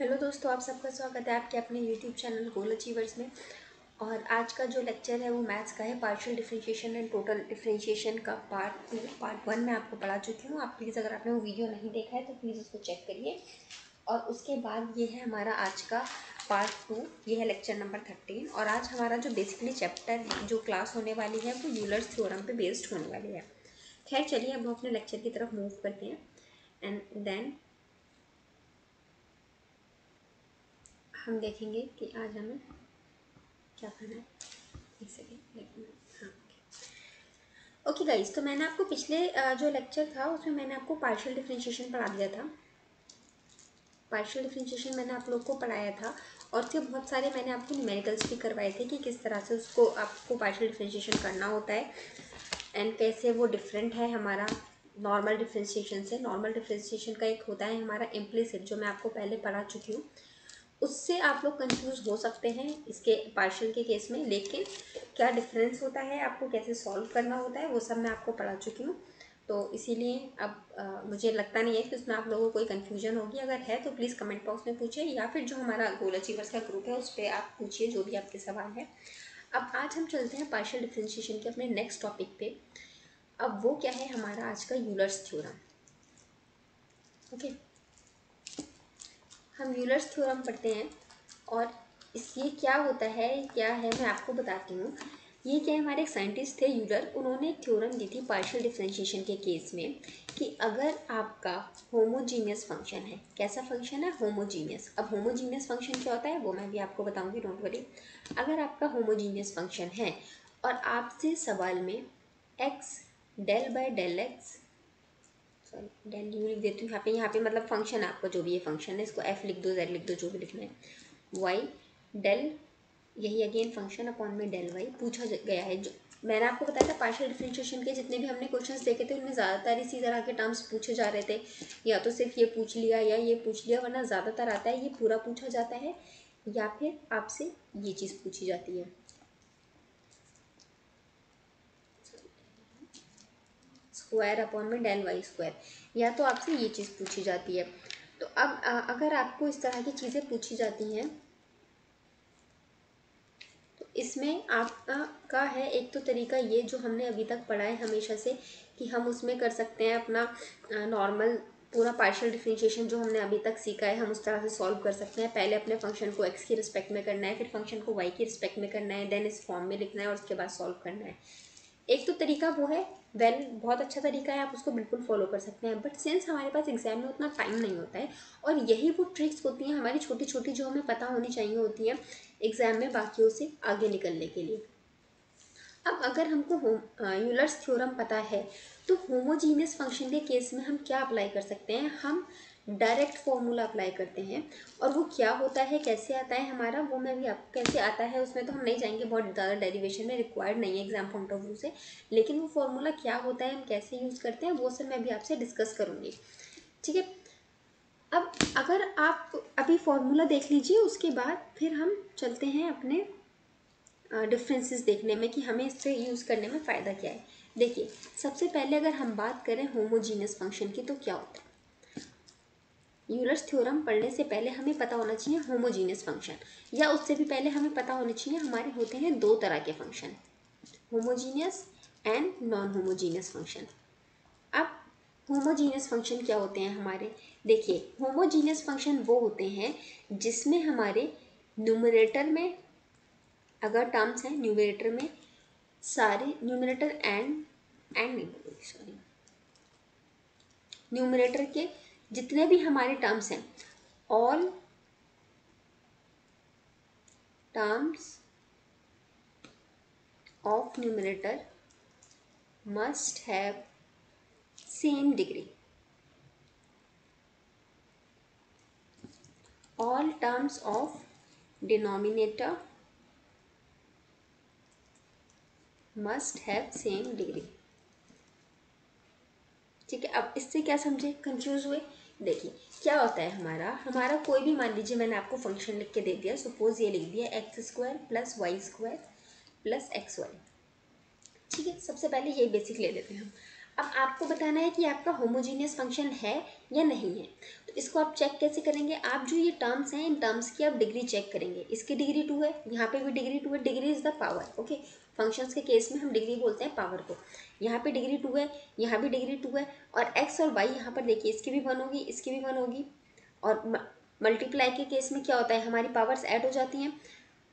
Hello दोस्तों, आप सबका स्वागत है आपके अपने यूट्यूब चैनल गोल अचीवर्स में। और आज का जो लेक्चर है वो मैथ्स का है। Partial differentiation and total differentiation का पार्ट 1 में आपको पढ़ा चुकी हूँ। आप प्लीज़, अगर आपने वो वीडियो नहीं देखा है तो प्लीज़ उसको चेक करिए। और उसके बाद ये है हमारा आज का पार्ट 2, ये है लेक्चर नंबर 13। और आज हमारा जो बेसिकली चैप्टर जो क्लास होने वाली है वो यूलर्स थ्योरम पे बेस्ड होने वाली है। खैर चलिए, अब हम अपने लेक्चर की तरफ मूव करते हैं। एंड देन हम देखेंगे कि आज हमें क्या करना है। एक सेकेंड, लेकिन हाँ, ओके गाइस। तो मैंने आपको पिछले जो लेक्चर था उसमें मैंने आपको पार्शियल डिफरेंशिएशन पढ़ा दिया था। पार्शियल डिफरेंशिएशन मैंने आप लोग को पढ़ाया था और फिर बहुत सारे मैंने आपको न्यूमेरिकल्स भी करवाए थे कि किस तरह से उसको आपको पार्शियल डिफरेंशिएशन करना होता है एंड कैसे वो डिफरेंट है हमारा नॉर्मल डिफरेंशिएशन से। नॉर्मल डिफरेंशिएशन का एक होता है हमारा इम्प्लिसिट, जो मैं आपको पहले पढ़ा चुकी हूँ। उससे आप लोग कंफ्यूज हो सकते हैं इसके पार्शियल के केस में, लेकिन क्या डिफरेंस होता है, आपको कैसे सॉल्व करना होता है, वो सब मैं आपको पढ़ा चुकी हूँ। तो इसीलिए अब मुझे लगता नहीं है कि उसमें आप लोगों को कोई कन्फ्यूजन होगी। अगर है तो प्लीज़ कमेंट बॉक्स में पूछिए, या फिर जो हमारा गोल अचीवर्स का ग्रुप है उस पर आप पूछिए जो भी आपके सवाल है। अब आज हम चलते हैं पार्शियल डिफरेंशिएशन के अपने नेक्स्ट टॉपिक पे। अब वो क्या है, हमारा आज का यूलर्स थ्योरम। ओके, हम यूलर्स थ्योरम पढ़ते हैं। और ये क्या होता है, क्या है, मैं आपको बताती हूँ। ये क्या है, हमारे एक साइंटिस्ट थे यूलर, उन्होंने एक थ्योरम दी थी पार्शियल डिफरेंशिएशन के केस में कि अगर आपका होमोजीनियस फंक्शन है। कैसा फंक्शन है? होमोजीनियस। अब होमोजीनियस फंक्शन क्या होता है वो मैं भी आपको बताऊंगी, डोंट वरी। अगर आपका होमोजीनियस फंक्शन है और आपसे सवाल में x del by del x, sorry del u लिख देती हूँ यहाँ पे मतलब फंक्शन है आपका, जो भी ये फंक्शन है इसको एफ लिख दो, जेड लिख दो, जो भी लिखना है। वाई डेल, यही अगेन फंक्शन अपॉन में डेल वाई पूछा गया है। जो मैंने आपको बताया था पार्शियल डिफरेंशिएशन के जितने भी हमने क्वेश्चंस देखे थे उनमें ज़्यादातर इसी तरह के टर्म्स पूछे जा रहे थे। या तो सिर्फ ये पूछ लिया या ये पूछ लिया, वरना ज़्यादातर आता है ये पूरा पूछा जाता है या फिर आपसे ये चीज़ पूछी जाती है, स्क्वायर अपॉन में डेल वाई स्क्वायर, या तो आपसे ये चीज़ पूछी जाती है। तो अब अगर आपको इस तरह की चीज़ें पूछी जाती हैं तो इसमें आपका का है एक तो तरीका ये जो हमने अभी तक पढ़ा है हमेशा से, कि हम उसमें कर सकते हैं अपना नॉर्मल पूरा पार्शियल डिफरेंशिएशन जो हमने अभी तक सीखा है हम उस तरह से सॉल्व कर सकते हैं। पहले अपने फंक्शन को एक्स की रिस्पेक्ट में करना है, फिर फंक्शन को वाई की रिस्पेक्ट में करना है, देन इस फॉर्म में लिखना है और उसके बाद सॉल्व करना है। एक तो तरीका वो है, बहुत अच्छा तरीका है, आप उसको बिल्कुल फॉलो कर सकते हैं। बट सिंस हमारे पास एग्जाम में उतना टाइम नहीं होता है, और यही वो ट्रिक्स होती हैं हमारी छोटी छोटी जो हमें पता होनी चाहिए होती हैं एग्जाम में बाकियों से आगे निकलने के लिए। अब अगर हमको यूलर्स थ्योरम पता है तो होमोजीनियस फंक्शन के केस में हम क्या अप्लाई कर सकते हैं, हम डायरेक्ट फॉर्मूला अप्लाई करते हैं। और वो क्या होता है, कैसे आता है हमारा, वो मैं भी आपको कैसे आता है उसमें तो हम नहीं जाएंगे, बहुत ज़्यादा डेरिवेशन में रिक्वायर्ड नहीं है एग्जाम पॉइंट ऑफ व्यू से। लेकिन वो फॉर्मूला क्या होता है, हम कैसे यूज़ करते हैं, वो सब मैं भी आपसे डिस्कस करूँगी। ठीक है। अब अगर आप अभी फॉर्मूला देख लीजिए, उसके बाद फिर हम चलते हैं अपने डिफरेंसेस देखने में कि हमें इससे यूज़ करने में फ़ायदा क्या है। देखिए, सबसे पहले अगर हम बात करें होमोजीनियस फंक्शन की तो क्या होता है। यूलर्स थ्योरम पढ़ने से पहले हमें पता होना चाहिए होमोजीनियस फंक्शन, या उससे भी पहले हमें पता होना चाहिए हमारे होते हैं दो तरह के function, homogeneous and non homogeneous function. अब होमोजीनियस फंक्शन क्या होते हैं हमारे, देखिए होमोजीनियस फंक्शन वो होते हैं जिसमें हमारे न्यूमरेटर में अगर टर्म्स हैं, न्यूमरेटर में सारे न्यूमरेटर एंड नहीं, सॉरी, न्यूमरेटर के जितने भी हमारे टर्म्स हैं, all terms of numerator must have same degree, all terms of denominator must have same degree. ठीक है। अब इससे क्या समझे, कंफ्यूज हुए। देखिए क्या होता है हमारा कोई भी, मान लीजिए मैंने आपको फंक्शन लिख के दे दिया, सपोज ये लिख दिया x square plus y square plus x y. ठीक है, सबसे पहले ये बेसिक ले लेते हैं हम। अब आपको बताना है कि आपका होमोजीनियस फंक्शन है या नहीं है। तो इसको आप चेक कैसे करेंगे, आप जो ये टर्म्स हैं इन टर्म्स की आप डिग्री चेक करेंगे। इसकी डिग्री 2 है, यहाँ पे भी डिग्री 2 है, degree is the power. Okay, functions के केस में हम डिग्री बोलते हैं पावर को। यहाँ पे डिग्री 2 है, यहाँ भी डिग्री 2 है, और एक्स और वाई यहाँ पर देखिए इसकी भी 1 होगी, इसकी भी 1 होगी। और मल्टीप्लाई के केस में क्या होता है, हमारी पावर्स ऐड हो जाती हैं।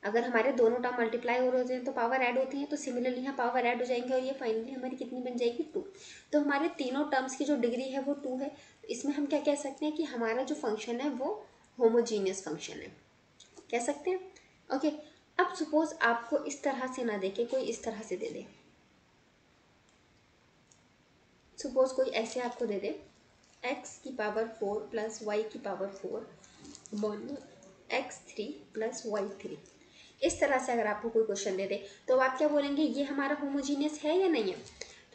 अगर हमारे दोनों टर्म मल्टीप्लाई हो रहे होते हैं तो पावर ऐड होती है, तो सिमिलरली यहाँ पावर ऐड हो जाएंगे, और ये फाइनली हमारी कितनी बन जाएगी 2। तो हमारे तीनों टर्म्स की जो डिग्री है वो 2 है। तो इसमें हम क्या कह सकते हैं कि हमारा जो फंक्शन है वो होमोजीनियस फंक्शन है, कह सकते हैं। ओके, अब सपोज आपको इस तरह से ना दे के कोई इस तरह से दे दे, सपोज कोई ऐसे आपको दे दे x की पावर 4 प्लस वाई की पावर 4 बॉन x3 प्लस y3, इस तरह से अगर आपको कोई क्वेश्चन दे दे तो आप क्या बोलेंगे, ये हमारा होमोजीनियस है या नहीं है।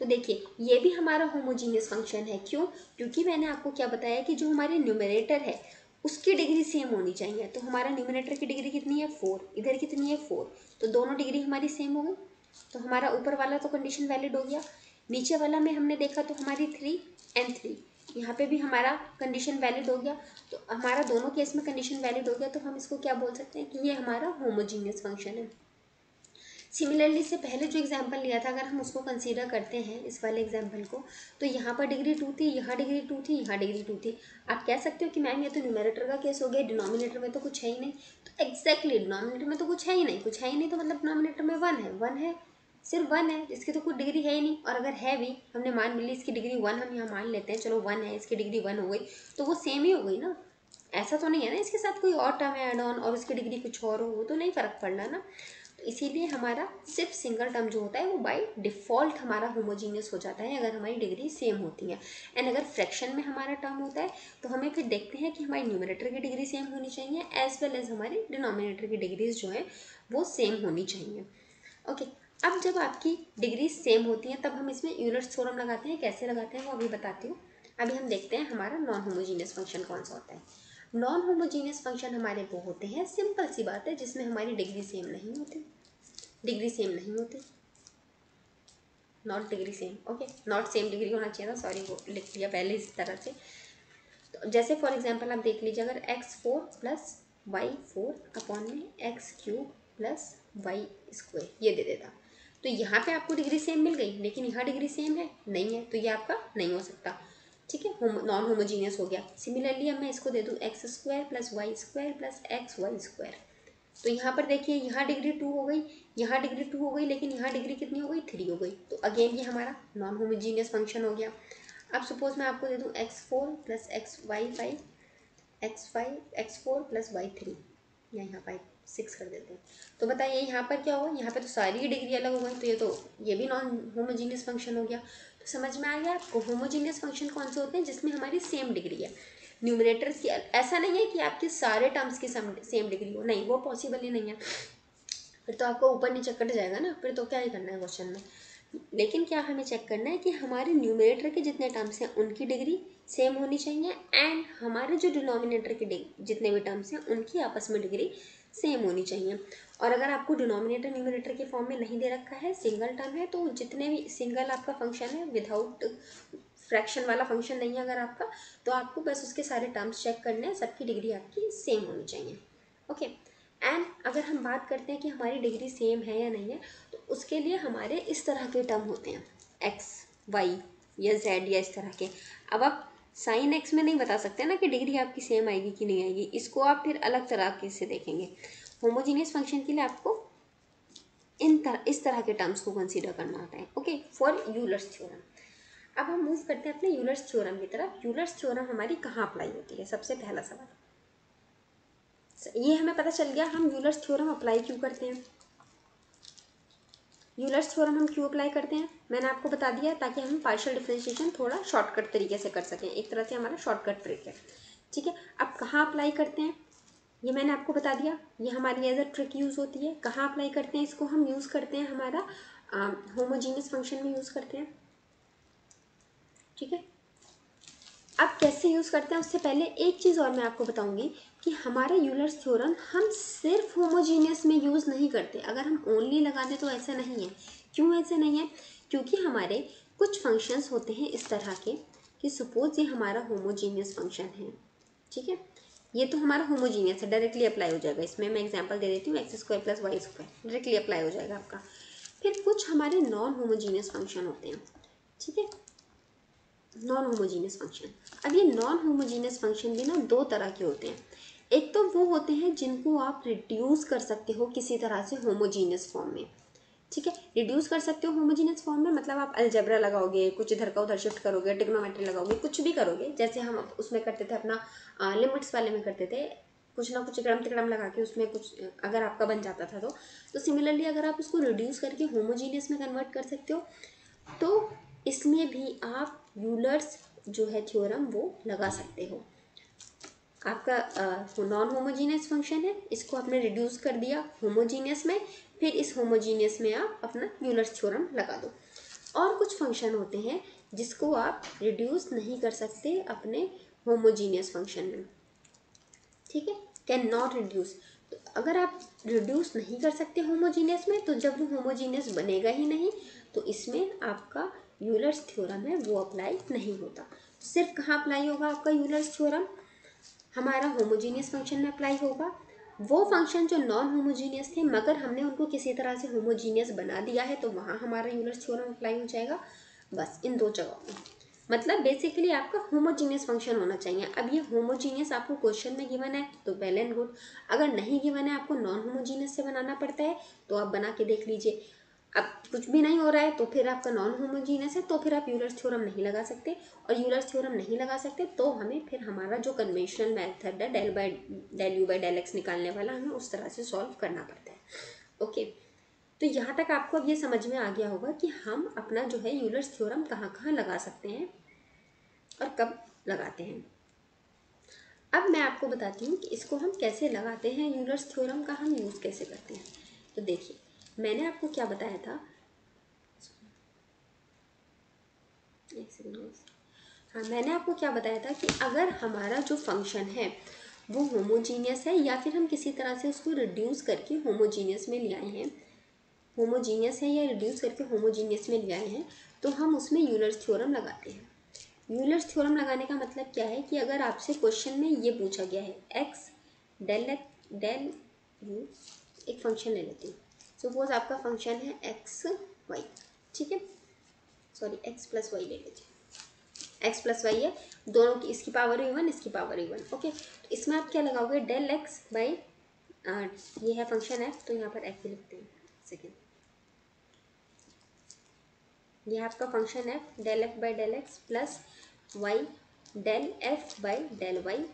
तो देखिए ये भी हमारा होमोजीनियस फंक्शन है। क्यों? क्योंकि मैंने आपको क्या बताया कि जो हमारे न्यूमरेटर है उसकी डिग्री सेम होनी चाहिए। तो हमारा न्यूमरेटर की डिग्री कितनी है 4, इधर कितनी है 4, तो दोनों डिग्री हमारी सेम हो गई। तो हमारा ऊपर वाला तो कंडीशन वैलिड हो गया, नीचे वाला में हमने देखा तो हमारी 3 एंड 3, यहाँ पे भी हमारा कंडीशन वैलिड हो गया। तो हमारा दोनों केस में कंडीशन वैलिड हो गया, तो हम इसको क्या बोल सकते हैं कि ये हमारा होमोजीनियस फंक्शन है। सिमिलरली से पहले जो एग्जांपल लिया था अगर हम उसको कंसीडर करते हैं इस वाले एग्जांपल को, तो यहाँ पर डिग्री 2 थी, यहाँ डिग्री 2 थी, यहाँ डिग्री 2 थी। आप कह सकते हो कि मैम ये तो न्यूमरेटर का केस हो गया, डिनोमिनेटर में तो कुछ है ही नहीं। तो एग्जैक्टली डिनोमिनेटर में तो कुछ है ही नहीं, कुछ है ही नहीं, तो मतलब डिनोमिनेटर में 1 है, 1 है, सिर्फ 1 है, इसकी तो कोई डिग्री है ही नहीं। और अगर है भी, हमने मान ली इसकी डिग्री 1, हम यहाँ मान लेते हैं, चलो 1 है, इसकी डिग्री 1 हो गई, तो वो सेम ही हो गई ना। ऐसा तो नहीं है ना इसके साथ कोई और टर्म है ऐड ऑन और उसकी डिग्री कुछ और हो, वो तो नहीं फर्क पड़ना ना। तो इसीलिए हमारा सिर्फ सिंगल टर्म जो होता है वो बाय डिफ़ॉल्ट हमारा होमोजीनियस हो जाता है अगर हमारी डिग्री सेम होती है। एंड अगर फ्रैक्शन में हमारा टर्म होता है तो हमें फिर देखते हैं कि हमारी न्यूमरेटर की डिग्री सेम होनी चाहिए एज वेल एज हमारी डिनोमिनेटर की डिग्रीज जो है वो सेम होनी चाहिए। ओके, अब जब आपकी डिग्री सेम होती है तब हम इसमें यूलर्स थ्योरम लगाते हैं। कैसे लगाते हैं वो अभी बताती हूँ। अभी हम देखते हैं हमारा नॉन होमोजीनियस फंक्शन कौन सा होता है। नॉन होमोजीनियस फंक्शन हमारे वो होते हैं, सिंपल सी बात है, जिसमें हमारी डिग्री सेम नहीं होती, डिग्री सेम नहीं होती, not degree same. Okay, not same degree होना चाहिए था, सॉरी वो लिख लिया पहले इस तरह से। तो जैसे फॉर एग्जांपल आप देख लीजिए, अगर x4 प्लस y4 अपॉन में x3 प्लस y² ये दे देता, तो यहाँ पे आपको डिग्री सेम मिल गई, लेकिन यहाँ डिग्री सेम है नहीं है, तो ये आपका नहीं हो सकता। ठीक है, नॉन होमोजीनियस हो गया। सिमिलरली अब मैं इसको दे दूँ x² plus y² plus xy², तो यहाँ पर देखिए यहाँ डिग्री 2 हो गई, यहाँ डिग्री 2 हो गई, लेकिन यहाँ डिग्री कितनी हो गई 3 हो गई। तो अगेन ये हमारा नॉन होमोजीनियस फंक्शन हो गया। अब सपोज मैं आपको दे दूँ x4 plus xy5 x4 plus y3, या यहाँ 6 कर देते हैं, तो बताइए यहाँ पर क्या होगा, यहाँ पे तो सारी डिग्री अलग हो गई, तो ये भी नॉन होमोजीनियस फंक्शन हो गया। तो समझ में आ गया आपको होमोजीनियस फंक्शन कौन से होते हैं, जिसमें हमारी सेम डिग्री है। न्यूमरेटर की ऐसा नहीं है कि आपके सारे टर्म्स की सेम डिग्री हो, नहीं, वो पॉसिबल ही नहीं है, फिर तो आपको ऊपर नीचे कट जाएगा ना, फिर तो क्या ही करना है क्वेश्चन में। लेकिन क्या हमें चेक करना है कि हमारे न्यूमरेटर के जितने टर्म्स हैं उनकी डिग्री सेम होनी चाहिए, एंड हमारे जो डिनोमिनेटर के जितने भी टर्म्स हैं उनकी आपस में डिग्री सेम होनी चाहिए। और अगर आपको डिनोमिनेटर न्यूमरेटर के फॉर्म में नहीं दे रखा है, सिंगल टर्म है, तो जितने भी सिंगल आपका फंक्शन है विदाउट फ्रैक्शन वाला फंक्शन नहीं है अगर आपका, तो आपको बस उसके सारे टर्म्स चेक करने हैं, सबकी डिग्री आपकी सेम होनी चाहिए। ओके, एंड अगर हम बात करते हैं कि हमारी डिग्री सेम है या नहीं है, तो उसके लिए हमारे इस तरह के टर्म होते हैं एक्स वाई या जेड या इस तरह के। अब आप साइन एक्स में नहीं बता सकते ना कि डिग्री आपकी सेम आएगी कि नहीं आएगी, इसको आप फिर अलग तरह से देखेंगे। होमोजीनियस फंक्शन के लिए आपको इस तरह के टर्म्स को कंसीडर करना होता है। Okay, for Euler's theorem. अब हम मूव करते हैं अपने यूलर्स थ्योरम की तरफ। यूलर्स थ्योरम हमारी कहाँ अप्लाई होती है, सबसे पहला सवाल ये हमें पता चल गया, हम यूलर्स थ्योरम अप्लाई क्यों करते हैं। यूलर्स थ्योरम हम क्यों अप्लाई करते हैं मैंने आपको बता दिया, ताकि हम पार्शियल डिफरेंशिएशन थोड़ा शॉर्टकट तरीके से कर सकें, एक तरह से हमारा शॉर्टकट ट्रिक है। ठीक है, अब कहाँ अप्लाई करते हैं ये मैंने आपको बता दिया, ये हमारी एज अ ट्रिक यूज़ होती है। कहाँ अप्लाई करते हैं इसको, हम यूज़ करते हैं हमारा होमोजीनियस फंक्शन में यूज़ करते हैं। ठीक है, अब कैसे यूज़ करते हैं उससे पहले एक चीज़ और मैं आपको बताऊंगी कि हमारा यूलर्स थ्योरम हम सिर्फ होमोजीनियस में यूज़ नहीं करते। अगर हम ओनली लगा दें तो ऐसा नहीं है। क्यों ऐसा नहीं है, क्योंकि हमारे कुछ फंक्शंस होते हैं इस तरह के कि सपोज ये हमारा होमोजीनियस फंक्शन है, ठीक है, ये तो हमारा होमोजीनियस है, डायरेक्टली अप्लाई हो जाएगा। इसमें मैं एग्जांपल दे देती हूँ, x square plus y square, directly apply हो जाएगा आपका। फिर कुछ हमारे नॉन होमोजीनियस फंक्शन होते हैं, ठीक है, नॉन होमोजीनियस फंक्शन। अब ये नॉन होमोजीनियस फंक्शन भी ना दो तरह के होते हैं। एक तो वो होते हैं जिनको आप रिड्यूस कर सकते हो किसी तरह से होमोजीनियस फॉर्म में, ठीक है, रिड्यूस कर सकते हो होमोजीनियस फॉर्म में, मतलब आप अलजेब्रा लगाओगे, कुछ इधर का उधर शिफ्ट करोगे, ट्रिग्नोमेट्री लगाओगे, कुछ भी करोगे, जैसे हम उसमें करते थे अपना लिमिट्स वाले में करते थे, कुछ ना कुछ क्रम तिक्रम लगा के उसमें कुछ अगर आपका बन जाता था तो सिमिलरली अगर आप उसको रिड्यूस करके होमोजीनियस में कन्वर्ट कर सकते हो, तो इसमें भी आप यूलर्स जो है थ्योरम वो लगा सकते हो। आपका नॉन होमोजीनियस फंक्शन है, इसको आपने रिड्यूस कर दिया होमोजीनियस में, फिर इस होमोजीनियस में आप अपना यूलर्स थ्योरम लगा दो। और कुछ फंक्शन होते हैं जिसको आप रिड्यूस नहीं कर सकते अपने होमोजीनियस फंक्शन में, ठीक है, कैन नॉट रिड्यूस। तो अगर आप रिड्यूस नहीं कर सकते होमोजीनियस में, तो जब वो होमोजीनियस बनेगा ही नहीं, तो इसमें आपका यूलर्स थ्योरम है वो अप्लाई नहीं होता। सिर्फ कहाँ अप्लाई होगा आपका यूलर्स थ्योरम, हमारा होमोजीनियस फंक्शन में अप्लाई होगा। वो फंक्शन जो नॉन होमोजीनियस थे मगर हमने उनको किसी तरह से होमोजीनियस बना दिया है, तो वहाँ हमारा यूलर्स थ्योरम अप्लाई हो जाएगा। बस इन दो जगहों में, मतलब बेसिकली आपका होमोजीनियस फंक्शन होना चाहिए। अब ये होमोजीनियस आपको क्वेश्चन में गिवन है तो वेल एंड गुड, अगर नहीं गिवन है आपको नॉन होमोजीनियस से बनाना पड़ता है तो आप बना के देख लीजिए। अब कुछ भी नहीं हो रहा है तो फिर आपका नॉन होमोजीनियस है, तो फिर आप यूलर्स थ्योरम नहीं लगा सकते, और यूलर्स थ्योरम नहीं लगा सकते तो हमें फिर हमारा जो कन्वेंशनल मेथड है del u by del x निकालने वाला, हमें उस तरह से सॉल्व करना पड़ता है। ओके, तो यहाँ तक आपको अब ये समझ में आ गया होगा कि हम अपना जो है यूलर्स थ्योरम कहाँ कहाँ लगा सकते हैं और कब लगाते हैं। अब मैं आपको बताती हूँ कि इसको हम कैसे लगाते हैं, यूलर्स थ्योरम का हम यूज़ कैसे करते हैं। तो देखिए, मैंने आपको क्या बताया था, एक सेकंड, हाँ, मैंने आपको क्या बताया था कि अगर हमारा जो फंक्शन है वो होमोजीनियस है, या फिर हम किसी तरह से उसको रिड्यूस करके होमोजीनियस में ले आए हैं, होमोजीनियस है या रिड्यूस करके होमोजीनियस में ले आए हैं, तो हम उसमें यूलर्स थ्योरम लगाते हैं। यूलर्स थ्योरम लगाने का मतलब क्या है कि अगर आपसे क्वेश्चन में ये पूछा गया है एक्स डेल यू, एक फंक्शन ले लेती हूँ, सपोज आपका फंक्शन है एक्स वाई, ठीक है, सॉरी एक्स प्लस वाई ले लीजिए, एक्स प्लस वाई है, दोनों की, इसकी पावर भी वन, इसकी पावर भी वन, ओके, तो इसमें आप क्या लगाओगे, डेल एक्स बाई, ये है फंक्शन एफ, तो यहाँ पर एफ ही लिखते हैं, सेकेंड, ये आपका function f, del f by del x plus y del f by del y.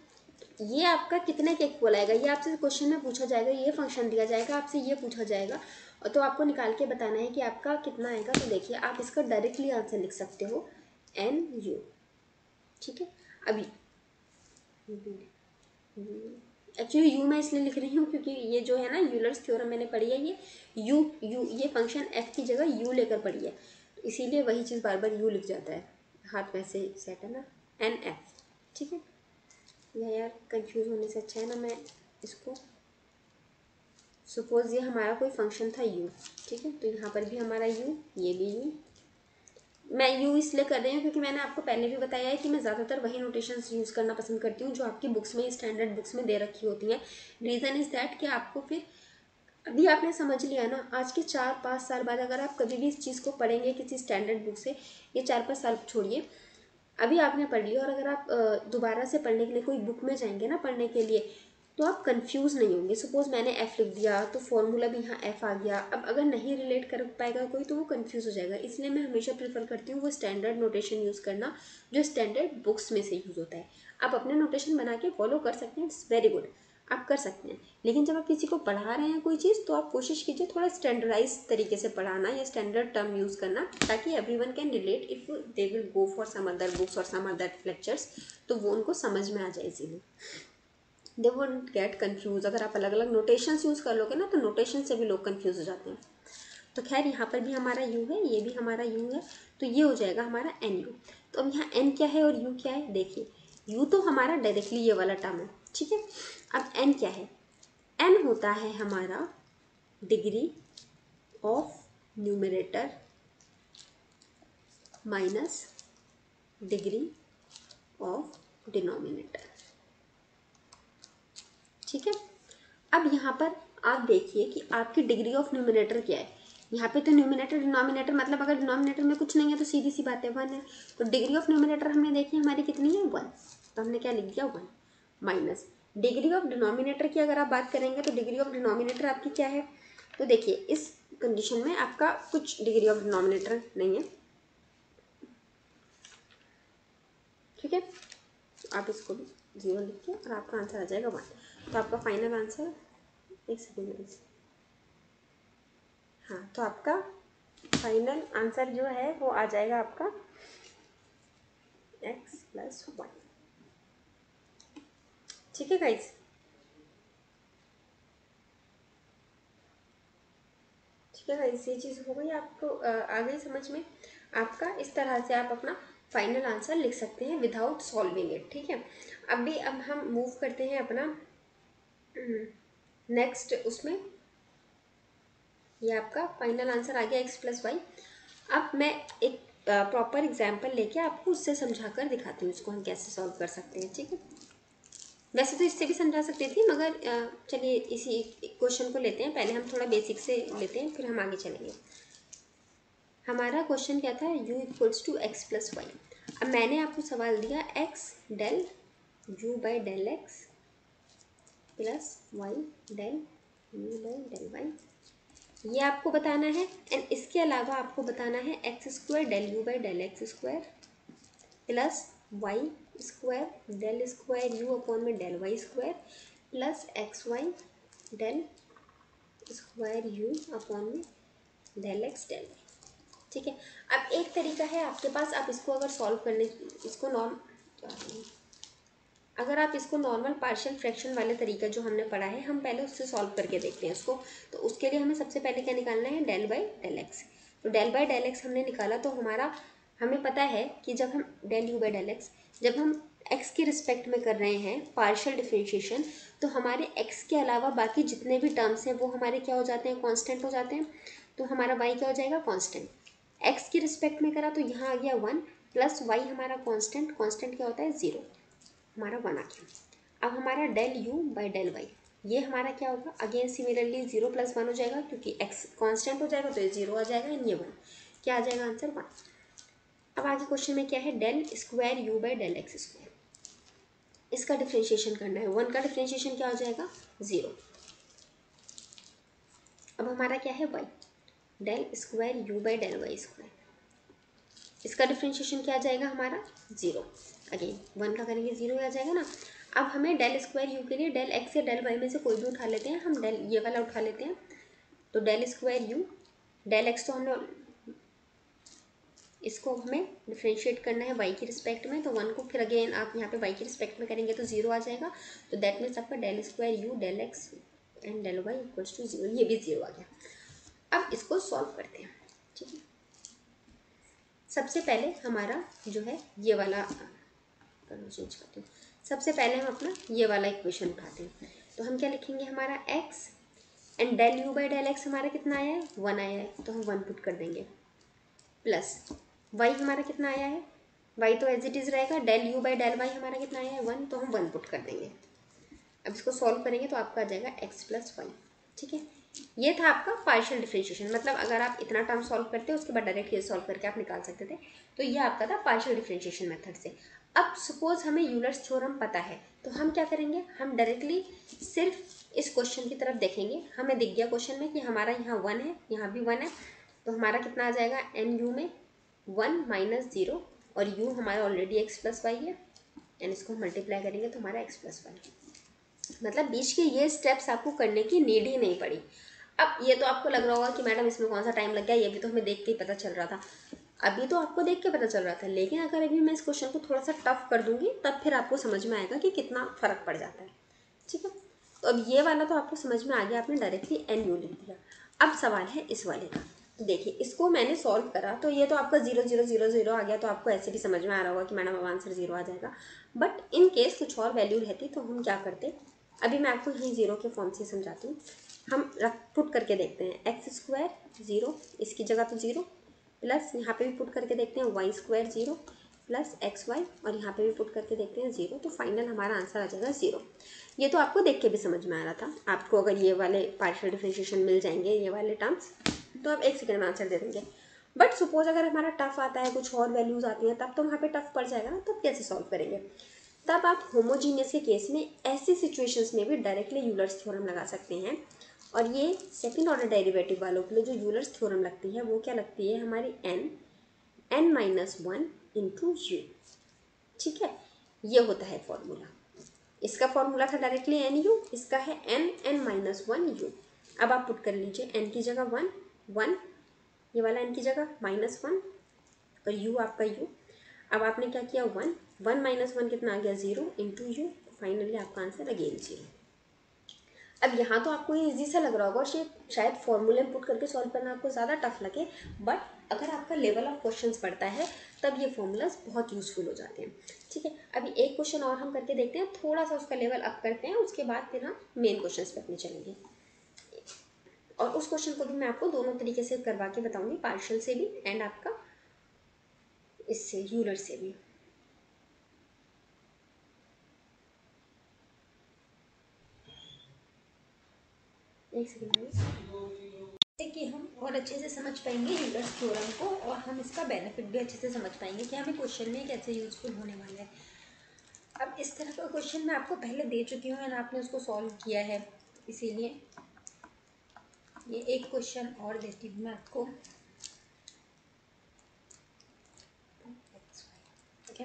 ये आपका कितने के इक्वल आएगा, ये आपसे क्वेश्चन में पूछा जाएगा, ये फंक्शन दिया जाएगा, आपसे ये पूछा जाएगा, और तो आपको निकाल के बताना है कि आपका कितना आएगा। तो देखिए, आप इसका डायरेक्टली आंसर लिख सकते हो एन यू, ठीक है। अभी एक्चुअली यू मैं इसलिए लिख रही हूँ क्योंकि ये जो है ना यूलर्स थ्योरम मैंने पढ़ी है, ये यू ये फंक्शन एफ की जगह यू लेकर पढ़ी है, तो इसीलिए वही चीज़ बार बार यू लिख जाता है, हाथ वैसे ही सेट है ना, एन एफ, ठीक है। यह यार कंफ्यूज होने से अच्छा है ना, मैं इसको, सपोज ये हमारा कोई फंक्शन था यू, ठीक है, तो यहाँ पर भी हमारा यू, ये भी यू, मैं यू इसलिए कर रही हूँ क्योंकि मैंने आपको पहले भी बताया है कि मैं ज़्यादातर वही नोटेशंस यूज़ करना पसंद करती हूँ जो आपकी बुक्स में, स्टैंडर्ड बुक्स में दे रखी होती हैं। रीज़न इज़ दैट कि आपको फिर, अभी आपने समझ लिया ना, आज के 4-5 साल बाद अगर आप कभी भी इस चीज़ को पढ़ेंगे किसी स्टैंडर्ड बुक से, ये 4-5 साल छोड़िए, अभी आपने पढ़ लिया और अगर आप दोबारा से पढ़ने के लिए कोई बुक में जाएंगे ना पढ़ने के लिए, तो आप कंफ्यूज नहीं होंगे। सपोज मैंने एफ लिख दिया तो फॉर्मूला भी यहाँ एफ आ गया, अब अगर नहीं रिलेट कर पाएगा कोई तो वो कंफ्यूज हो जाएगा। इसलिए मैं हमेशा प्रेफर करती हूँ वो स्टैंडर्ड नोटेशन यूज़ करना जो स्टैंडर्ड बुक्स में से यूज़ होता है। आप अपने नोटेशन बना के फॉलो कर सकते हैं, इट्स वेरी गुड, आप कर सकते हैं, लेकिन जब आप किसी को पढ़ा रहे हैं कोई चीज़ तो आप कोशिश कीजिए थोड़ा स्टैंडर्डाइज तरीके से पढ़ाना या स्टैंडर्ड टर्म यूज़ करना, ताकि everyone can relate if they will go for some other books और सम अदर लेक्चर्स, तो वो उनको समझ में आ जाए easily, they won't get confuse. अगर आप अलग अलग नोटेशंस यूज़ कर लोगे ना तो नोटेशन से भी लोग कन्फ्यूज हो जाते हैं। तो खैर यहाँ पर भी हमारा यू है, ये भी हमारा यू है, तो ये हो जाएगा हमारा एन यू। तो अब यहाँ एन क्या है और यू क्या है, देखिए यू तो हमारा डायरेक्टली ये वाला टर्म है, ठीक है। अब एन क्या है, एन होता है हमारा degree of numerator minus degree of denominator, ठीक है। अब यहाँ पर आप देखिए कि आपकी डिग्री ऑफ न्यूमिनेटर क्या है। यहाँ पे तो न्यूमिनेटर डिनोमिनेटर, मतलब अगर डिनोमिनेटर में कुछ नहीं है तो सीधी सी बात है 1 है। तो डिग्री ऑफ न्यूमिनेटर हमने देखी हमारी कितनी है 1, तो हमने क्या लिख दिया 1 माइनस डिग्री ऑफ डिनोमिनेटर की अगर आप बात करेंगे तो डिग्री ऑफ डिनोमिनेटर आपकी क्या है। तो देखिए इस कंडीशन में आपका कुछ डिग्री ऑफ डिनोमिनेटर नहीं है, ठीक है। आप इसको भी 0 लिखिए और आपका आंसर आ जाएगा 1। तो आपका फाइनल आंसर, एक सेकेंड, हाँ, तो आपका फाइनल आंसर जो है वो आ जाएगा आपका x+1। ठीक है गाइस, ठीक है गाइस, ये चीज़ हो गई आपको आ गई समझ में। आपका इस तरह से आप अपना फाइनल आंसर लिख सकते हैं विदाउट सॉल्विंग इट, ठीक है। अब हम मूव करते हैं अपना नेक्स्ट उसमें। ये आपका फाइनल आंसर आ गया x+y। अब मैं एक प्रॉपर एग्जाम्पल लेके आपको उससे समझा कर दिखाती हूँ इसको हम कैसे सॉल्व कर सकते हैं, ठीक है। वैसे तो इससे भी समझा सकती थी मगर चलिए इसी क्वेश्चन को लेते हैं, पहले हम थोड़ा बेसिक से लेते हैं फिर हम आगे चलेंगे। हमारा क्वेश्चन क्या था, u इक्वल्स टू x+y। अब मैंने आपको सवाल दिया x del u by del x plus y del u by del y, ये आपको बताना है। एंड इसके अलावा आपको बताना है x² del u by del x square plus y square del square u upon में del y square plus XY del square u upon में डेल एक्स डेल वाई, ठीक है। अब एक तरीका है आपके पास, आप इसको अगर सॉल्व करने, इसको अगर आप इसको नॉर्मल पार्शियल फ्रैक्शन वाले तरीका जो हमने पढ़ा है हम पहले उससे सॉल्व करके देखते हैं उसको। तो उसके लिए हमें सबसे पहले क्या निकालना है, डेल बाई डेल एक्स। तो डेल बाई डेल एक्स हमने निकाला तो हमें पता है कि जब हम del u by del x, जब हम एक्स के रिस्पेक्ट में कर रहे हैं पार्शियल डिफरेंशिएशन, तो हमारे एक्स के अलावा बाकी जितने भी टर्म्स हैं वो हमारे क्या हो जाते हैं, कॉन्स्टेंट हो जाते हैं। तो हमारा वाई क्या हो जाएगा, कॉन्स्टेंट। एक्स के रिस्पेक्ट में करा तो यहाँ आ गया 1 प्लस वाई हमारा कॉन्स्टेंट, कॉन्स्टेंट क्या होता है 0, हमारा 1 आ गया। अब हमारा del u by del y, ये हमारा क्या होगा, अगेन सिमिलरली 0 + 1 हो जाएगा क्योंकि x कांस्टेंट हो जाएगा तो ये 0 आ जाएगा एंड ये 1, क्या आ जाएगा आंसर 1। अब आगे क्वेश्चन में क्या है, del square u by del x square, इसका डिफ्रेंशिएशन करना है। 1 का डिफ्रेंशिएशन क्या हो जाएगा 0। अब हमारा क्या है y, del square u by del y square, इसका डिफ्रेंशिएशन क्या आ जाएगा हमारा 0। अगेन 1 का करेंगे 0 आ जाएगा ना। अब हमें डेल स्क्वायर यू के लिए डेल एक्स या डेल वाई में से कोई भी उठा लेते हैं, हम डेल ये वाला उठा लेते हैं। तो del square u, del x तो हमने, इसको हमें डिफ्रेंशिएट करना है वाई की रिस्पेक्ट में, तो 1 को फिर अगेन आप यहाँ पे वाई की रिस्पेक्ट में करेंगे तो 0 आ जाएगा। तो दैट मीन्स आपका del square u del x and del y equals to 0, ये भी 0 आ गया। अब इसको सॉल्व करते हैं, ठीक है। सबसे पहले हमारा जो है ये वाला चेंज करते हैं, सबसे पहले हम अपना ये वाला इक्वेशन उठाते हैं। तो हम क्या लिखेंगे, हमारा x and del u by del x हमारा कितना आया है 1 आया है, तो हम 1 पुट कर देंगे, प्लस y हमारा कितना आया है, y तो एज इट इज़ रहेगा, del u by del y हमारा कितना आया है 1, तो हम 1 पुट कर देंगे। अब इसको सॉल्व करेंगे तो आपका आ जाएगा x+y, ठीक है। ये था आपका पार्शियल डिफरेंशिएशन, मतलब अगर आप इतना टर्म सॉल्व करते हैं उसके बाद डायरेक्ट ये सॉल्व करके आप निकाल सकते थे। तो ये आपका था पार्शियल डिफरेंशिएशन मेथड से। अब सपोज हमें यूलर्स थ्योरम पता है तो हम क्या करेंगे, हम डायरेक्टली सिर्फ इस क्वेश्चन की तरफ देखेंगे। हमें दिख गया क्वेश्चन में कि हमारा यहाँ 1 है, यहाँ भी 1 है, तो हमारा कितना आ जाएगा एन यू में 1 माइनस 0, और u हमारा ऑलरेडी x+y है, एंड इसको मल्टीप्लाई करेंगे तो हमारा x+y, मतलब बीच के ये स्टेप्स आपको करने की नीड ही नहीं पड़ी। अब ये तो आपको लग रहा होगा कि मैडम इसमें कौन सा टाइम लग गया, ये भी तो हमें देख के ही पता चल रहा था। अभी तो आपको देख के पता चल रहा था, लेकिन अगर अभी मैं इस क्वेश्चन को थोड़ा सा टफ कर दूंगी तब फिर आपको समझ में आएगा कि कितना फ़र्क पड़ जाता है, ठीक है। तो अब ये वाला तो आपको समझ में आ गया, आपने डायरेक्टली एन यू लिख दिया। अब सवाल है इस वाले का। तो देखिए इसको मैंने सॉल्व करा तो ये तो आपका 0 0 0 0 आ गया, तो आपको ऐसे भी समझ में आ रहा होगा कि मैडम अब आंसर 0 आ जाएगा। बट इन केस कुछ और वैल्यू रहती तो हम क्या करते, अभी मैं आपको यहीं 0 के फॉर्म से समझाती हूँ। हम पुट करके देखते हैं, x² 0, इसकी जगह तो 0, प्लस यहाँ पे भी पुट करके देखते हैं y² 0, प्लस एक्स वाई, और यहाँ पे भी पुट करके देखते हैं 0, तो फाइनल हमारा आंसर आ जाएगा 0। ये तो आपको देख के भी समझ में आ रहा था। आपको अगर ये वाले पार्शियल डिफरेंशिएशन मिल जाएंगे, ये वाले टर्म्स, तो आप 1 सेकंड में आंसर दे देंगे। बट सपोज अगर हमारा टफ आता है, कुछ और वैल्यूज़ आती हैं, तब तो वहाँ पे टफ पड़ जाएगा ना, तब कैसे सॉल्व करेंगे? तब आप होमोजीनियस के केस में ऐसी सिचुएशंस में भी डायरेक्टली यूलर्स थ्योरम लगा सकते हैं। और ये सेकंड ऑर्डर डेरिवेटिव वालों के लिए जो यूलर्स थ्योरम लगती है वो क्या लगती है हमारी n-1 इंटू यू। ठीक है, ये होता है फॉर्मूला। इसका फॉर्मूला था डायरेक्टली एन यू, इसका है n-1 यू। अब आप पुट कर लीजिए n की जगह 1 1, ये वाला n की जगह -1 और u आपका u। अब आपने क्या किया 1 1 - 1 कितना आ गया 0 इंटू यू, फाइनली आपका आंसर अगेन 0। अब यहाँ तो आपको ये ईजी सा लग रहा होगा, शायद फॉर्मूले में पुट करके सॉल्व करना आपको ज़्यादा टफ लगे, बट अगर आपका लेवल ऑफ क्वेश्चंस बढ़ता है तब ये फॉर्मूलाज बहुत यूज़फुल हो जाते हैं। ठीक है, अभी एक क्वेश्चन और हम करके देखते हैं, थोड़ा सा उसका लेवल अप करते हैं, उसके बाद फिर हम मेन क्वेश्चन पे अपने चलेंगे। और उस क्वेश्चन को भी मैं आपको दोनों तरीके से करवा के बताऊँगी, पार्शियल से भी एंड आपका इससे यूलर से भी। एक सेकेंड कि हम और अच्छे से समझ पाएंगे यूलर्स थ्योरम को, और हम इसका बेनिफिट भी अच्छे से समझ पाएंगे कि हमें क्वेश्चन में कैसे यूजफुल होने वाला है। अब इस तरह का क्वेश्चन मैं आपको पहले दे चुकी हूँ एंड आपने उसको सॉल्व किया है, इसीलिए ये एक क्वेश्चन और देती हूँ मैं आपको। ओके,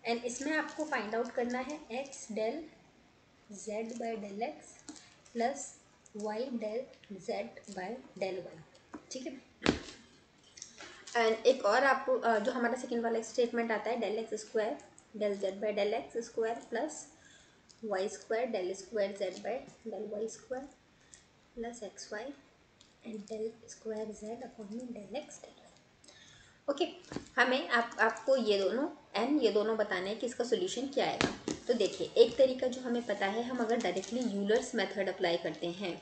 एंड इसमें आपको फाइंड आउट करना है x del z by del x plus y del z by del y. ठीक है, एंड एक और आपको जो हमारा सेकेंड वाला स्टेटमेंट आता है del x square del z by del x square plus y square del square z by del y square plus x y and del square z upon में del x del y. Okay, हमें आपको ये दोनों बताने हैं कि इसका solution क्या आएगा। तो देखिए, एक तरीका जो हमें पता है, हम अगर डायरेक्टली यूलर्स मेथड अप्लाई करते हैं,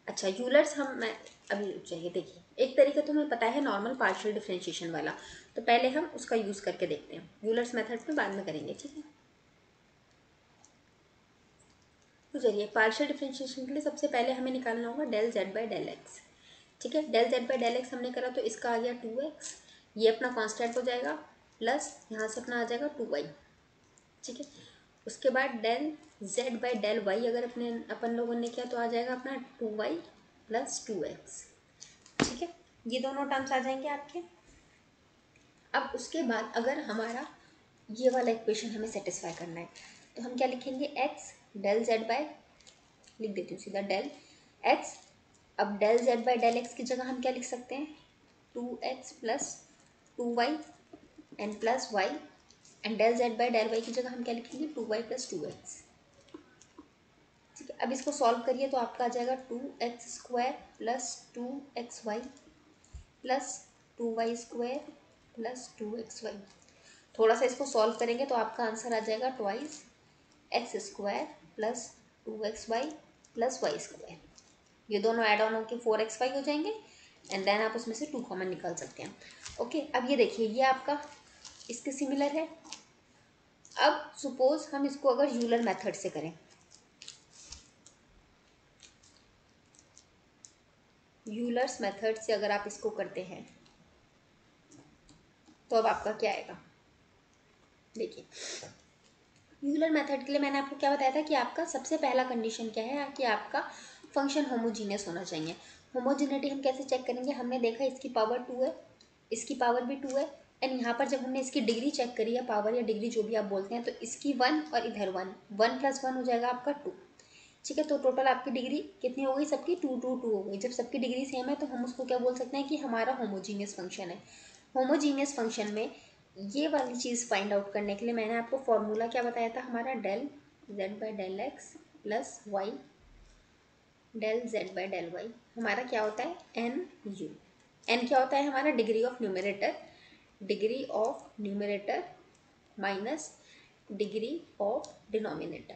अच्छा यूलर्स मैं अभी चाहिए, देखिए एक तरीका तो हमें पता है नॉर्मल पार्शियल डिफरेंशिएशन वाला, तो पहले हम उसका यूज़ करके देखते हैं, यूलर्स मेथड में बाद में करेंगे। ठीक है, तो चलिए पार्शियल डिफरेंशिएशन के लिए सबसे पहले हमें निकालना होगा del z by del x. ठीक है, del z by del x हमने करा तो इसका आ गया 2x, ये अपना कांस्टेंट हो जाएगा, प्लस यहाँ से अपना आ जाएगा 2y। ठीक है, उसके बाद del z by del y अगर अपन लोगों ने किया तो आ जाएगा अपना 2y प्लस 2x। ठीक है, ये दोनों टर्म्स आ जाएंगे आपके। अब उसके बाद अगर हमारा ये वाला इक्वेशन हमें सेटिस्फाई करना है तो हम क्या लिखेंगे, x डेल जेड बाय, लिख देती हूँ सीधा डेल x। अब del z by del x की जगह हम क्या लिख सकते हैं, 2x plus 2y and plus y, and del z by del y की जगह हम क्या लिखेंगे, 2y प्लस 2x। ठीक है, अब इसको सॉल्व करिए तो आपका आ जाएगा 2x square plus 2xy plus 2y square plus 2xy। थोड़ा सा इसको सॉल्व करेंगे तो आपका आंसर आ जाएगा twice x square plus 2xy प्लस वाई स्क्वायर। ये दोनों ऐड ऑन होकर 4xy हो जाएंगे एंड देन आप उसमें से 2 कॉमन निकाल सकते हैं। ओके, अब ये देखिए ये आपका इसके सिमिलर है। अब सपोज हम इसको अगर यूलर मेथड से करें, यूलर्स मेथड से अगर आप इसको करते हैं तो अब आपका क्या आएगा, देखिए यूलर मेथड के लिए मैंने आपको क्या बताया था कि आपका सबसे पहला कंडीशन क्या है कि आपका फंक्शन होमोजीनियस होना चाहिए। होमोजीनिटी हम कैसे चेक करेंगे, हमने देखा इसकी पावर 2 है, इसकी पावर भी 2 है, एंड यहाँ पर जब हमने इसकी डिग्री चेक करी है, पावर या डिग्री जो भी आप बोलते हैं, तो इसकी 1 और इधर 1, 1 + 1 हो जाएगा आपका 2। ठीक है, तो टोटल आपकी डिग्री कितनी हो गई, सबकी 2 2 2 हो गई। जब सबकी डिग्री सेम है तो हम उसको क्या बोल सकते हैं कि हमारा होमोजीनियस फंक्शन है। होमोजीनियस फंक्शन में ये वाली चीज़ फाइंड आउट करने के लिए मैंने आपको फॉर्मूला क्या बताया था, हमारा del z by del x plus y del z by del y हमारा क्या होता है, एन यू। एन क्या होता है हमारा, degree of numerator minus degree of denominator.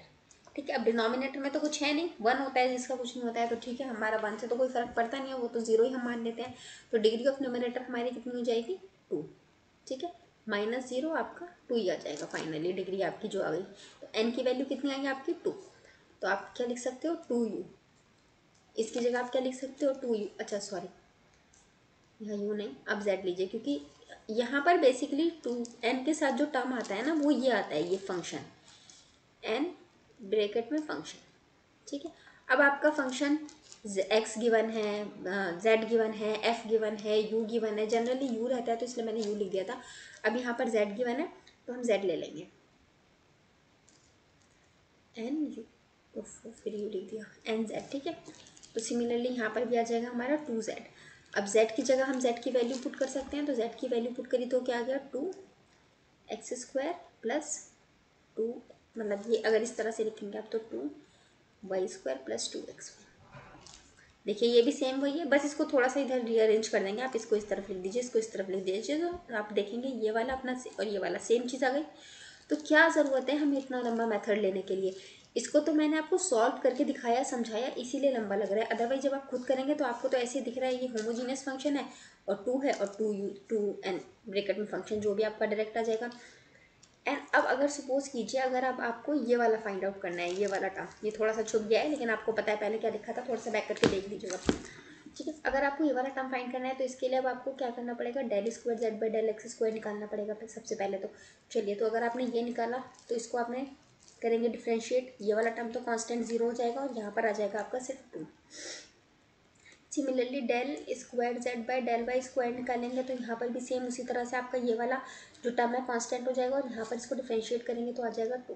ठीक है, अब डिनोमिनेटर में तो कुछ है नहीं, 1 होता है जिसका कुछ नहीं होता है, तो ठीक है हमारा 1 से तो कोई फर्क पड़ता नहीं है, वो तो 0 ही हम मान लेते हैं। तो डिग्री ऑफ न्यूमरेटर हमारी कितनी हो जाएगी, 2। ठीक है, -0 आपका 2 ही आ जाएगा फाइनली, डिग्री आपकी जो आ गई। तो n की वैल्यू कितनी आई आपकी 2, तो आप क्या लिख सकते हो 2u। इसकी जगह आप क्या लिख सकते हो 2u, अच्छा सॉरी यहाँ u नहीं, अब z लीजिए, क्योंकि यहाँ पर बेसिकली 2n के साथ जो टर्म आता है ना वो ये आता है, ये फंक्शन n ब्रैकेट में फंक्शन, ठीक है। अब आपका फंक्शन x गिवन है, z गिवन है, f गिवन है, u गिवन है, जनरली u रहता है तो इसलिए मैंने u लिख दिया था। अब यहाँ पर z गिवन है तो हम z ले लेंगे, n u, फिर u लिख दिया n z, ठीक है। तो सिमिलरली यहाँ पर भी आ जाएगा हमारा 2z। अब z की जगह हम z की वैल्यू पुट कर सकते हैं, तो z की वैल्यू पुट करी तो क्या आ गया 2x² प्लस 2, मतलब ये अगर इस तरह से लिखेंगे आप तो 2y² प्लस 2x। देखिए ये भी सेम वही है, बस इसको थोड़ा सा इधर रीअरेंज कर देंगे, आप इसको इस तरफ लिख दीजिए, इसको इस तरफ लिख दीजिए, तो आप देखेंगे ये वाला अपना और ये वाला सेम चीज़ आ गई। तो क्या ज़रूरत है हमें इतना लंबा मेथड लेने के लिए, इसको तो मैंने आपको सॉल्व करके दिखाया समझाया इसीलिए लंबा लग रहा है, अदरवाइज जब आप खुद करेंगे तो आपको तो ऐसे दिख रहा है ये होमोजीनियस फंक्शन है और 2 है और 2n ब्रैकेट में फंक्शन जो भी आपका डायरेक्ट आ जाएगा। एंड अब अगर सपोज कीजिए अगर अब आपको ये वाला फाइंड आउट करना है, ये वाला टर्म, ये थोड़ा सा छुप गया है लेकिन आपको पता है पहले क्या लिखा था, थोड़ा सा बैक करके देख लीजिएगा, ठीक है। अगर आपको ये वाला टर्म फाइंड करना है तो इसके लिए अब आपको क्या करना पड़ेगा, del square z by del x square निकालना पड़ेगा फिर सबसे पहले तो। चलिए, तो अगर आपने ये निकाला तो इसको आपने करेंगे डिफ्रेंशिएट, ये वाला टर्म तो कांस्टेंट 0 हो जाएगा और यहाँ पर आ जाएगा आपका सिर्फ 2। Similarly del square z by del y square निकालेंगे तो यहाँ पर भी सेम उसी तरह से आपका ये वाला जो टर्म है कांस्टेंट हो जाएगा और यहाँ पर इसको डिफ्रेंशिएट करेंगे तो आ जाएगा 2।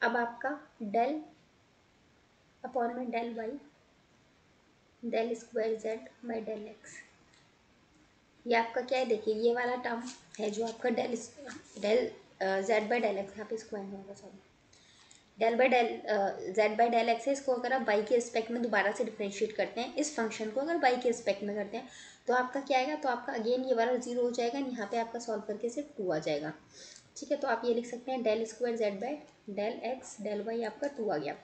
अब आपका del अपॉन में del y del square z by del x, ये आपका क्या है, देखिए ये वाला टर्म है जो आपका del z by del x, यहाँ पे स्क्वायर नहीं होगा sorry, del by del z by del x है, इसको अगर आप y के रिस्पेक्ट में दोबारा से डिफ्रेंशिएट करते हैं, इस फंक्शन को अगर y के रिस्पेक्ट में करते हैं तो आपका क्या आएगा, तो आपका अगेन ये वाला 0 हो जाएगा, यहाँ पे आपका सॉल्व करके सिर्फ 2 आ जाएगा, ठीक है। तो आप ये लिख सकते हैं del square z by del x del y आपका 2 आ गया।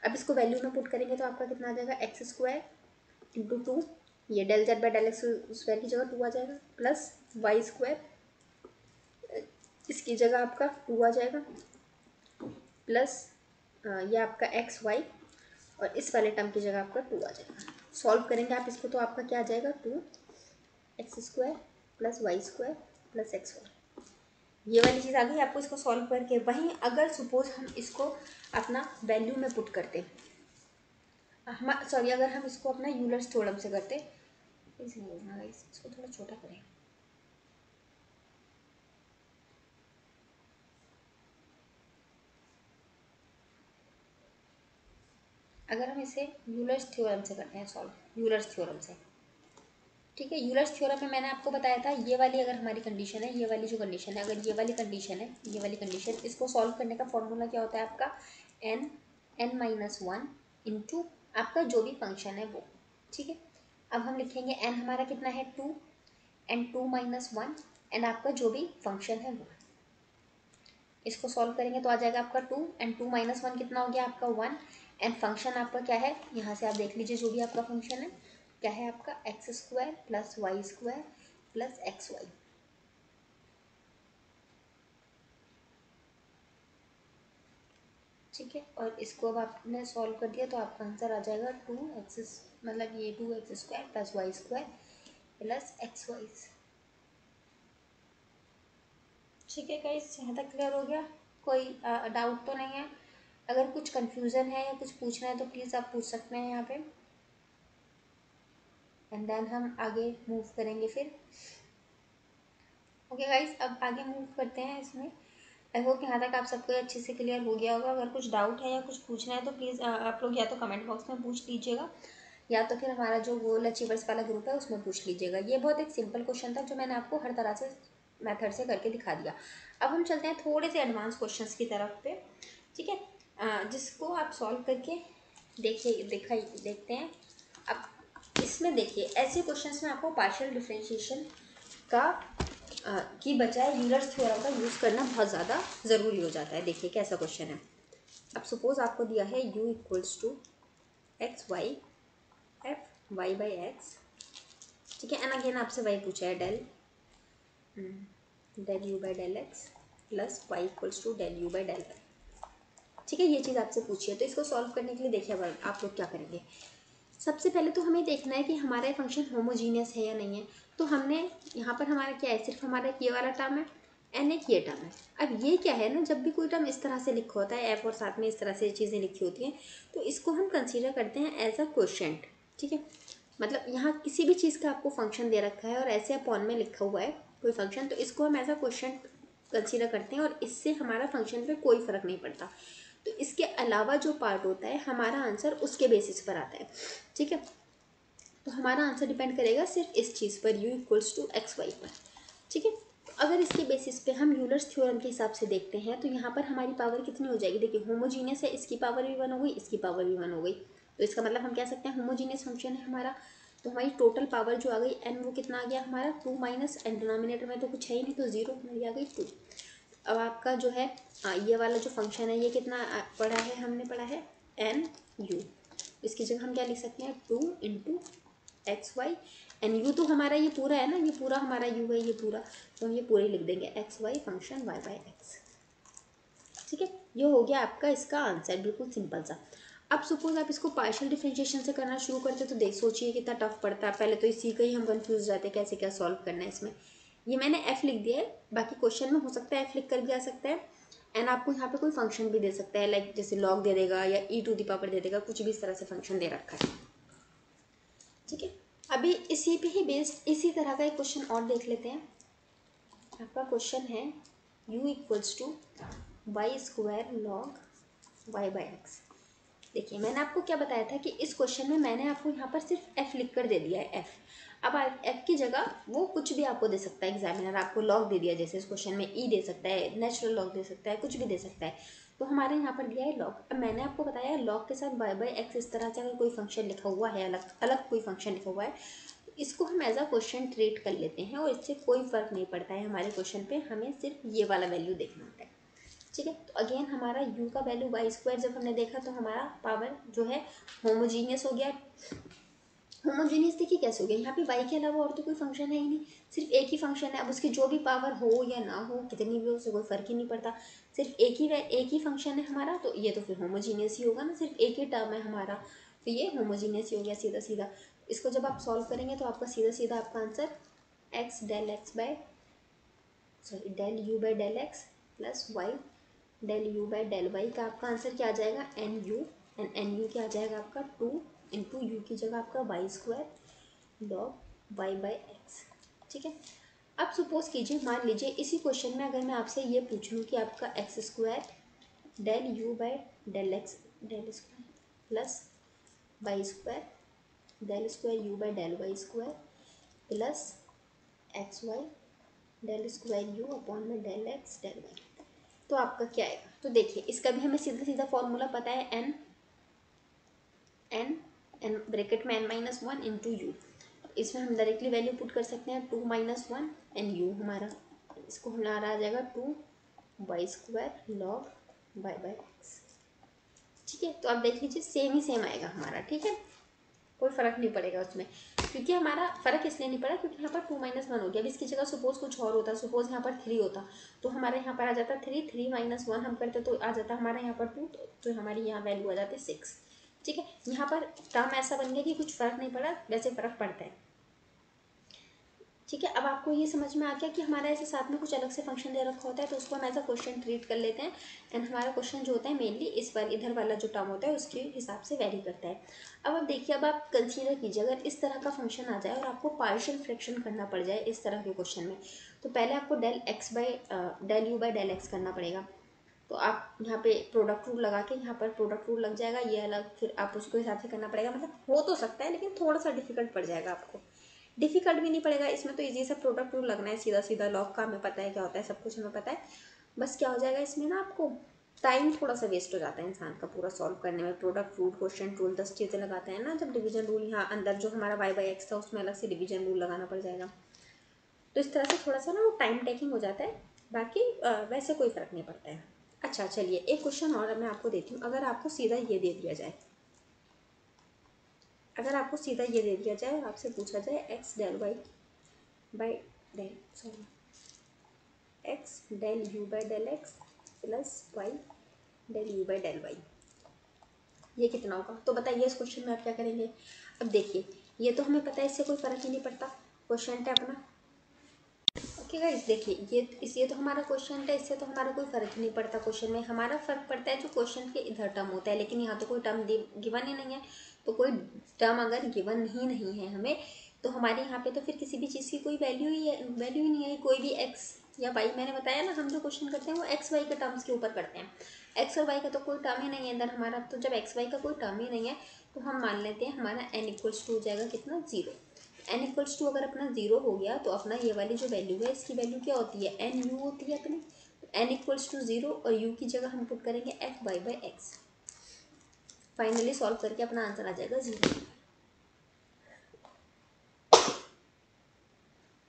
अब इसको वैल्यू में पुट करेंगे तो आपका कितना आ जाएगा एक्स स्क्वायर इंटू 2, ये del z by del x square की जगह 2 आ जाएगा, प्लस वाई स्क्वायर इसकी जगह आपका 2 आ जाएगा, प्लस ये आपका एक्स वाई और इस वाले टर्म की जगह आपका 2 आ जाएगा। सॉल्व करेंगे आप इसको तो आपका क्या आ जाएगा 2x² plus y square plus x y, ये वाली चीज़ आ गई आपको इसको सॉल्व करके। वहीं अगर सपोज हम इसको अपना वैल्यू में पुट करते, हम सॉरी अगर हम इसको अपना यूलर्स थ्योरम से करते, इसको थोड़ा छोटा करें, अगर हम इसे यूलर्स थ्योरम से करते हैं सॉल्व, यूलर्स थ्योरम से, ठीक है। यूलर्स थ्योरम में मैंने आपको बताया था ये वाली अगर हमारी कंडीशन है, ये वाली जो कंडीशन है, अगर ये वाली कंडीशन है, ये वाली कंडीशन, इसको सॉल्व करने का फॉर्मूला क्या होता है आपका n-1 इंटू आपका जो भी फंक्शन है वो, ठीक है। अब हम लिखेंगे n हमारा कितना है 2 एंड 2-1 एंड आपका जो भी फंक्शन है वो, इसको सॉल्व करेंगे तो आ जाएगा आपका 2 एंड 2-1 कितना हो गया आपका 1 एंड फंक्शन आपका क्या है, यहाँ से आप देख लीजिए जो भी आपका फंक्शन है क्या है आपका x square plus y square plus x y, ठीक है। और इसको अब आपने सॉल्व कर दिया तो आपका आंसर आ जाएगा 2x, मतलब ये 2x² plus y square plus x y, ठीक है गाइस, यहाँ तक क्लियर हो गया, कोई डाउट तो नहीं है। अगर कुछ कंफ्यूजन है या कुछ पूछना है तो प्लीज़ आप पूछ सकते हैं यहाँ पे, एंड देन हम आगे मूव करेंगे फिर। ओके गाइस, अब आगे मूव करते हैं इसमें। आई होप यहाँ तक आप सबको अच्छे से क्लियर हो गया होगा। अगर कुछ डाउट है या कुछ पूछना है तो प्लीज़ आप लोग या तो कमेंट बॉक्स में पूछ लीजिएगा या तो फिर हमारा जो गोल अचीवर्स वाला ग्रुप है उसमें पूछ लीजिएगा। ये बहुत एक सिंपल क्वेश्चन था जो मैंने आपको हर तरह से मेथड से करके दिखा दिया। अब हम चलते हैं थोड़े से एडवांस क्वेश्चंस की तरफ पे, ठीक है, जिसको आप सॉल्व करके देखते हैं। अब इसमें देखिए ऐसे क्वेश्चंस में आपको पार्शियल डिफरेंशिएशन का की बजाय यूलर्स थ्योरम का यूज़ करना बहुत ज़्यादा ज़रूरी हो जाता है। देखिए कैसा क्वेश्चन है। अब सपोज आपको दिया है u equals to x y f y by x, ठीक है, एंड अगेन आपसे वही पूछा है del del u by del x plus y equals to del u by del y. ठीक है, ये चीज़ आपसे पूछी है, तो इसको सॉल्व करने के लिए देखिए अब आप लोग क्या करेंगे। सबसे पहले तो हमें देखना है कि हमारा फंक्शन होमोजीनियस है या नहीं है। तो हमने यहाँ पर हमारा क्या है, सिर्फ हमारा ये वाला टर्म है, एन एक ये टर्म है। अब ये क्या है ना, जब भी कोई टर्म इस तरह से लिखा होता है, एफ और साथ में इस तरह से चीज़ें लिखी होती हैं, तो इसको हम कंसीडर करते हैं एज अ क्वोशेंट। ठीक है, मतलब यहाँ किसी भी चीज़ का आपको फंक्शन दे रखा है और ऐसे अपॉन में लिखा हुआ है कोई फंक्शन, तो इसको हम एज अ क्वोशेंट कंसीडर करते हैं और इससे हमारा फंक्शन पे कोई फ़र्क नहीं पड़ता। तो इसके अलावा जो पार्ट होता है हमारा आंसर उसके बेसिस पर आता है। ठीक है, तो हमारा आंसर डिपेंड करेगा सिर्फ इस चीज़ पर, u equals to x y पर। ठीक है, अगर इसके बेसिस पे हम यूलर्स थ्योरम के हिसाब से देखते हैं तो यहाँ पर हमारी पावर कितनी हो जाएगी। देखिए होमोजीनियस है, इसकी पावर भी 1 हो गई, इसकी पावर भी 1 हो गई, तो इसका मतलब हम कह सकते हैं होमोजीनियस फंक्शन है हमारा। तो हमारी टोटल पावर जो आ गई n, वो कितना आ गया हमारा 2 माइनस एन, डिनोमिनेटर में तो कुछ है ही नहीं, तो 0 हमारी आ गई 2। अब आपका जो है ये वाला जो फंक्शन है ये कितना पढ़ा है, हमने पढ़ा है एन यू, इसकी जगह हम क्या लिख सकते हैं 2 into x y n u. तो हमारा ये पूरा है ना, ये पूरा हमारा यू है ये पूरा, तो हम ये पूरे लिख देंगे x y function y by x. ठीक है, ये हो गया आपका इसका आंसर, बिल्कुल सिंपल सा। अब सपोज आप इसको पार्शियल डिफरेंशिएशन से करना शुरू करते तो देख सोचिए कितना टफ पड़ता है। पहले तो इसी का ही हम कंफ्यूज हो जाते हैं कैसे क्या सॉल्व करना है इसमें। ये मैंने एफ लिख दिया है, बाकी क्वेश्चन में हो सकता है एफ लिख कर भी आ सकता है, एंड आपको यहाँ पे कोई फंक्शन भी दे सकता है, लाइक जैसे लॉग दे देगा या ई टू दी पावर दे देगा, कुछ भी इस तरह से फंक्शन दे रखा है। ठीक है, अभी इसी पे ही बेस्ड इसी तरह का एक क्वेश्चन और देख लेते हैं। आपका क्वेश्चन है u equals to y square log y by x. देखिए मैंने आपको क्या बताया था कि इस क्वेश्चन में मैंने आपको यहाँ पर सिर्फ f लिख कर दे दिया है f। अब f की जगह वो कुछ भी आपको दे सकता है, एग्जामिनर आपको लॉग दे दिया, जैसे इस क्वेश्चन में e दे सकता है, नेचुरल लॉग दे सकता है, कुछ भी दे सकता है। तो हमारे यहाँ पर दिया है लॉग। अब मैंने आपको बताया लॉग के साथ वाई बाई एक्स इस तरह से अगर कोई फंक्शन लिखा हुआ है, अलग अलग कोई फंक्शन लिखा हुआ है, तो इसको हम एज अ क्वेश्चन ट्रीट कर लेते हैं और इससे कोई फ़र्क नहीं पड़ता है हमारे क्वेश्चन पे, हमें सिर्फ ये वाला वैल्यू देखना होता है। ठीक है, तो अगेन हमारा u का वैल्यू वाई स्क्वायर जब हमने देखा तो हमारा पावर जो है होमोजीनियस हो गया। होमोजीनियस देखिए कैसे हो गया, यहाँ पे y के अलावा और तो कोई फंक्शन है ही नहीं, सिर्फ एक ही फंक्शन है। अब उसकी जो भी पावर हो या ना हो, कितनी भी हो, उससे कोई फ़र्क ही नहीं पड़ता, सिर्फ एक ही फंक्शन है हमारा, तो ये तो फिर होमोजीनियस ही होगा ना, सिर्फ एक ही टर्म है हमारा, तो ये होमोजीनियस ही हो गया सीधा सीधा। इसको जब आप सॉल्व करेंगे तो आपका सीधा सीधा आपका answer x del x by sorry del u by del x plus y del u by del y का आपका आंसर क्या आ जाएगा n u, and n u क्या आ जाएगा आपका 2 इंटू यू की जगह आपका y square log y by x. ठीक है, अब सपोज कीजिए, मान लीजिए इसी क्वेश्चन में अगर मैं आपसे ये पूछ लूँ कि आपका x square del u by del x del square plus y square del square u by del y square plus x y del square u upon में डेल एक्स डेल वाई, तो आपका क्या आएगा। तो देखिए इसका भी हमें सीधा सीधा फॉर्मूला पता है, एन एन एन ब्रैकेट में n minus one into u, इसमें हम डायरेक्टली वैल्यू पुट कर सकते हैं 2 माइनस वन एन यू हमारा, इसको हमारा आ जाएगा 2 y square log y by x. ठीक है, तो आप देख लीजिए सेम ही सेम आएगा हमारा। ठीक है, कोई फ़र्क नहीं पड़ेगा उसमें, क्योंकि हमारा फ़र्क इसलिए नहीं पड़ा क्योंकि यहाँ पर 2 माइनस वन हो गया। अब इसकी जगह सपोज कुछ और होता, सपोज यहाँ पर 3 होता, तो हमारे यहाँ पर आ जाता 3 माइनस वन हम करते तो आ जाता हमारे यहाँ पर 2, तो हमारी यहाँ वैल्यू आ जाती 6। ठीक है, यहाँ पर टर्म ऐसा बन गया कि कुछ फ़र्क नहीं पड़ा, वैसे फ़र्क पड़ता है। ठीक है, अब आपको ये समझ में आ गया कि हमारा ऐसे साथ में कुछ अलग से फंक्शन दे रखा होता है, तो उसको हम एज अ क्वेश्चन ट्रीट कर लेते हैं, एंड हमारा क्वेश्चन जो होता है मेनली इस वाले इधर वाला जो टर्म होता है उसके हिसाब से वेरी करता है। अब देखिए, अब आप कंसीडर कीजिए अगर इस तरह का फंक्शन आ जाए और आपको पार्शियल फ्रैक्शन करना पड़ जाए इस तरह के क्वेश्चन में, तो पहले आपको del u by del x करना पड़ेगा। तो आप यहाँ पे प्रोडक्ट रूल लगा के, यहाँ पर प्रोडक्ट रूल लग जाएगा, ये अलग, फिर आप उसको हिसाब से करना पड़ेगा। मतलब हो तो सकता है लेकिन थोड़ा सा डिफिकल्ट पड़ जाएगा आपको। डिफिकल्ट भी नहीं पड़ेगा, इसमें तो इजी सा प्रोडक्ट रूल लगना है, सीधा सीधा लॉग का हमें पता है क्या होता है, सब कुछ हमें पता है। बस क्या हो जाएगा इसमें ना, आपको टाइम थोड़ा सा वेस्ट हो जाता है इंसान का पूरा सॉल्व करने में। प्रोडक्ट रूल, क्वेश्चन रूल, 10 चीज़ें लगाते हैं ना, जब डिवीजन रूल यहाँ अंदर जो हमारा वाई बाई एक्स था उसमें अलग से डिवीजन रूल लगाना पड़ जाएगा, तो इस तरह से थोड़ा सा ना वो टाइम टेकिंग हो जाता है। बाकी वैसे कोई फ़र्क नहीं पड़ता है। अच्छा चलिए एक क्वेश्चन और मैं आपको देती हूँ। अगर आपको सीधा ये दे दिया जाए, अगर आपको सीधा ये दे दिया जाए और आपसे पूछा जाए x del y by del sorry x del u by del x plus y del u by del y, ये कितना होगा? तो बताइए इस क्वेश्चन में आप क्या करेंगे? अब देखिए ये तो हमें पता है, इससे कोई फ़र्क ही नहीं पड़ता, क्वेश्चन है अपना। ओके गाइस, देखिए ये तो हमारा क्वेश्चन है, इससे तो हमारा कोई फ़र्क ही नहीं पड़ता। क्वेश्चन में हमारा फ़र्क पड़ता है जो क्वेश्चन के इधर टर्म होता है, लेकिन यहाँ तो कोई टर्म गिवन ही नहीं है। तो कोई टर्म अगर गिवन ही नहीं है हमें, तो हमारे यहाँ पे तो फिर किसी भी चीज़ की कोई वैल्यू ही नहीं है। कोई भी एक्स या वाई, मैंने बताया ना हम जो क्वेश्चन करते हैं वो एक्स वाई के टर्म्स के ऊपर करते हैं। एक्स और वाई का तो कोई टर्म ही नहीं है अंदर हमारा। तो जब एक्स वाई का कोई टर्म ही नहीं है तो हम मान लेते हैं हमारा n इक्वल्स टू हो जाएगा कितना, 0। n इक्वल्स टू अगर अपना 0 हो गया तो अपना ये वाली जो वैल्यू है इसकी वैल्यू क्या होती है, एन यू होती है अपनी। तो n इक्वल्स टू 0 और u की जगह हम पुट करेंगे f y by x. Finally solve करके अपना आंसर आ जाएगा 0।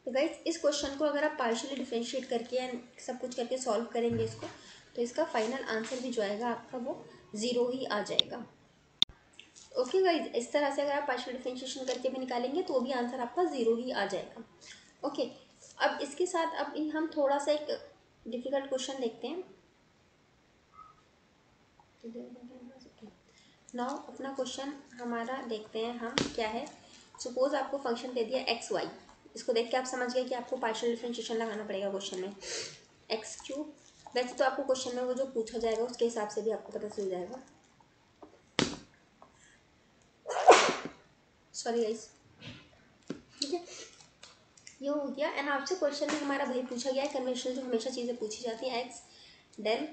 तो गाइस इस क्वेश्चन को अगर आप पार्शियली डिफरेंशिएट करके एंड सब कुछ करके सॉल्व करेंगे इसको, तो इसका फाइनल आंसर भी जो आएगा आपका वो 0 ही आ जाएगा। ओके गाइज, इस तरह से अगर आप पार्शियल डिफरेंशिएशन करके भी निकालेंगे तो भी आंसर आपका 0 ही आ जाएगा। ओके, अब इसके साथ अब हम थोड़ा सा एक डिफिकल्ट क्वेश्चन देखते हैं। नाउ अपना क्वेश्चन हमारा देखते हैं हम क्या है। सपोज आपको फंक्शन दे दिया एक्स वाई, इसको देख के आप समझ गए कि आपको पार्शियल डिफरेंशिएशन लगाना पड़ेगा क्वेश्चन में। एक्स क्यूब, वैसे तो आपको क्वेश्चन में वो जो पूछा जाएगा उसके हिसाब से भी आपको पता चल जाएगा। सॉरी गाइस, ठीक है, ये हो गया। एंड आपसे क्वेश्चन में हमारा वही पूछा गया है कन्वेंशनल जो हमेशा चीज़ें पूछी जाती है, x del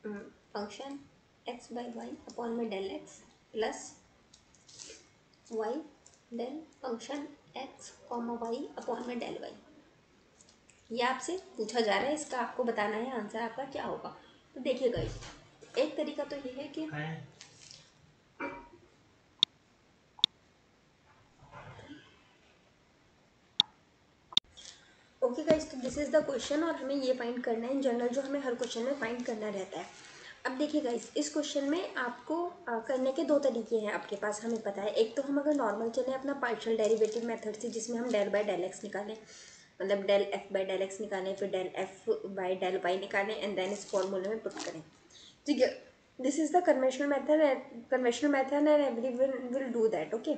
function x by y upon में del x plus y del function x comma y upon में डेल वाई। ये आपसे पूछा जा रहा है, इसका आपको बताना है आंसर आपका क्या होगा। तो देखिए गाइस, एक तरीका तो ये है कि ओके गाइस, तो दिस इज़ द क्वेश्चन और हमें ये फाइंड करना है इन जनरल, जो हमें हर क्वेश्चन में फाइंड करना रहता है। अब देखिए गाइस, इस क्वेश्चन में आपको करने के दो तरीके हैं आपके पास, हमें पता है। एक तो हम अगर नॉर्मल चलें अपना पार्शियल डेरिवेटिव मेथड से, जिसमें हम डेल बाय डेल एक्स निकालें, मतलब del f by del x निकालें, फिर del f by del y निकालें एंड देन इस फॉर्मूले में पुट करें। ठीक है, this is the conventional method and everyone will do that. Okay,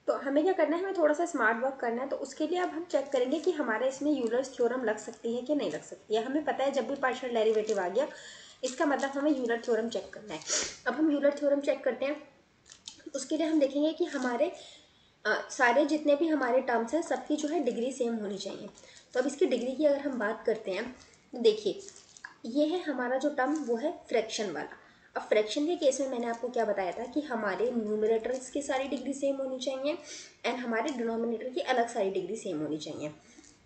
तो हमें क्या करना है, हमें थोड़ा सा स्मार्ट वर्क करना है। तो उसके लिए अब हम चेक करेंगे कि हमारे इसमें यूलर्स थ्योरम लग सकती है कि नहीं लग सकती है। हमें पता है जब भी पार्शियल डेरिवेटिव आ गया इसका मतलब हमें यूलर थ्योरम चेक करना है। अब हम यूलर थ्योरम चेक करते हैं। उसके लिए हम देखेंगे कि हमारे सारे जितने भी हमारे टर्म्स हैं सबकी जो है डिग्री सेम होनी चाहिए। तो अब इसकी डिग्री की अगर हम बात करते हैं तो देखिए, ये है हमारा जो टर्म वो है फ्रैक्शन वाला। अब फ्रैक्शन के केस में मैंने आपको क्या बताया था कि हमारे न्यूमरेटर्स की सारी डिग्री सेम होनी चाहिए एंड हमारे डिनोमिनेटर की अलग सारी डिग्री सेम होनी चाहिए।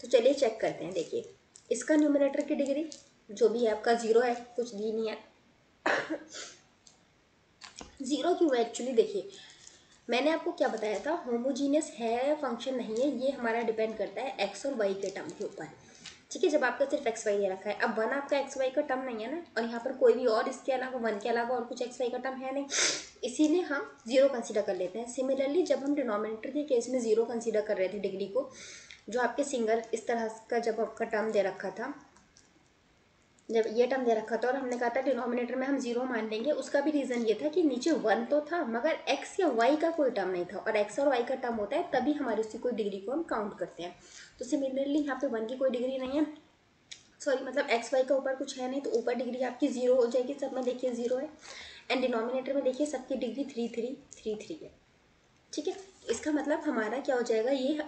तो चलिए चेक करते हैं। देखिए, इसका न्यूमरेटर की डिग्री जो भी है आपका 0 है, कुछ दी नहीं है। 0 क्यों है एक्चुअली? देखिए, मैंने आपको क्या बताया था, होमोजीनियस है फंक्शन नहीं है, ये हमारा डिपेंड करता है एक्स और वाई के टर्म के ऊपर। ठीक है, जब आपका सिर्फ एक्स वाई दे रखा है, अब 1 आपका एक्स वाई का टर्म नहीं है ना, और यहाँ पर कोई भी और इसके अलावा 1 के अलावा और कुछ एक्स वाई का टर्म है नहीं, इसीलिए हम 0 कंसीडर कर लेते हैं। सिमिलरली जब हम डिनोमिनेटर के केस में 0 कंसीडर कर रहे थे डिग्री को, जो आपके सिंगल इस तरह का जब आपका टर्म दे रखा था, जब ये टर्म दे रखा था और हमने कहा था डिनोमिनेटर में हम 0 मान लेंगे, उसका भी रीज़न ये था कि नीचे 1 तो था मगर x या y का कोई टर्म नहीं था, और x और y का टर्म होता है तभी हमारी उसकी कोई डिग्री को हम काउंट करते हैं। तो सिमिलरली यहाँ पे 1 की कोई डिग्री नहीं है, सॉरी मतलब एक्स वाई का ऊपर कुछ है नहीं, तो ऊपर डिग्री आपकी 0 हो जाएगी। सब में देखिए 0 है एंड डिनोमिनेटर में देखिए सबकी डिग्री 3 3 3 3 है। ठीक है, इसका मतलब हमारा क्या हो जाएगा, ये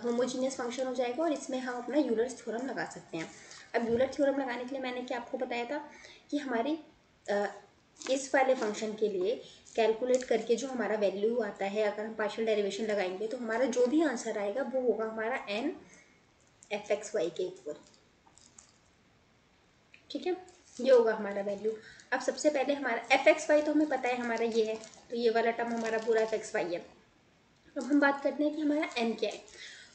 होमोजीनियस फंक्शन हो जाएगा और इसमें हम अपना यूलर्स थ्योरम लगा सकते हैं। अब यूलर थ्योरम लगाने के लिए मैंने क्या आपको बताया था कि हमारी इस वाले फंक्शन के लिए कैलकुलेट करके जो हमारा वैल्यू आता है, अगर हम पार्शियल डेरिवेशन लगाएंगे तो हमारा जो भी आंसर आएगा वो होगा हमारा एन एफ एक्स वाई के इक्वल। ठीक है, ये होगा हमारा वैल्यू। अब सबसे पहले हमारा एफ एक्स वाई तो हमें पता है हमारा ये है, तो ये वाला टर्म हमारा पूरा एफ एक्स वाई है। अब हम बात करते हैं कि हमारा एन क्या है।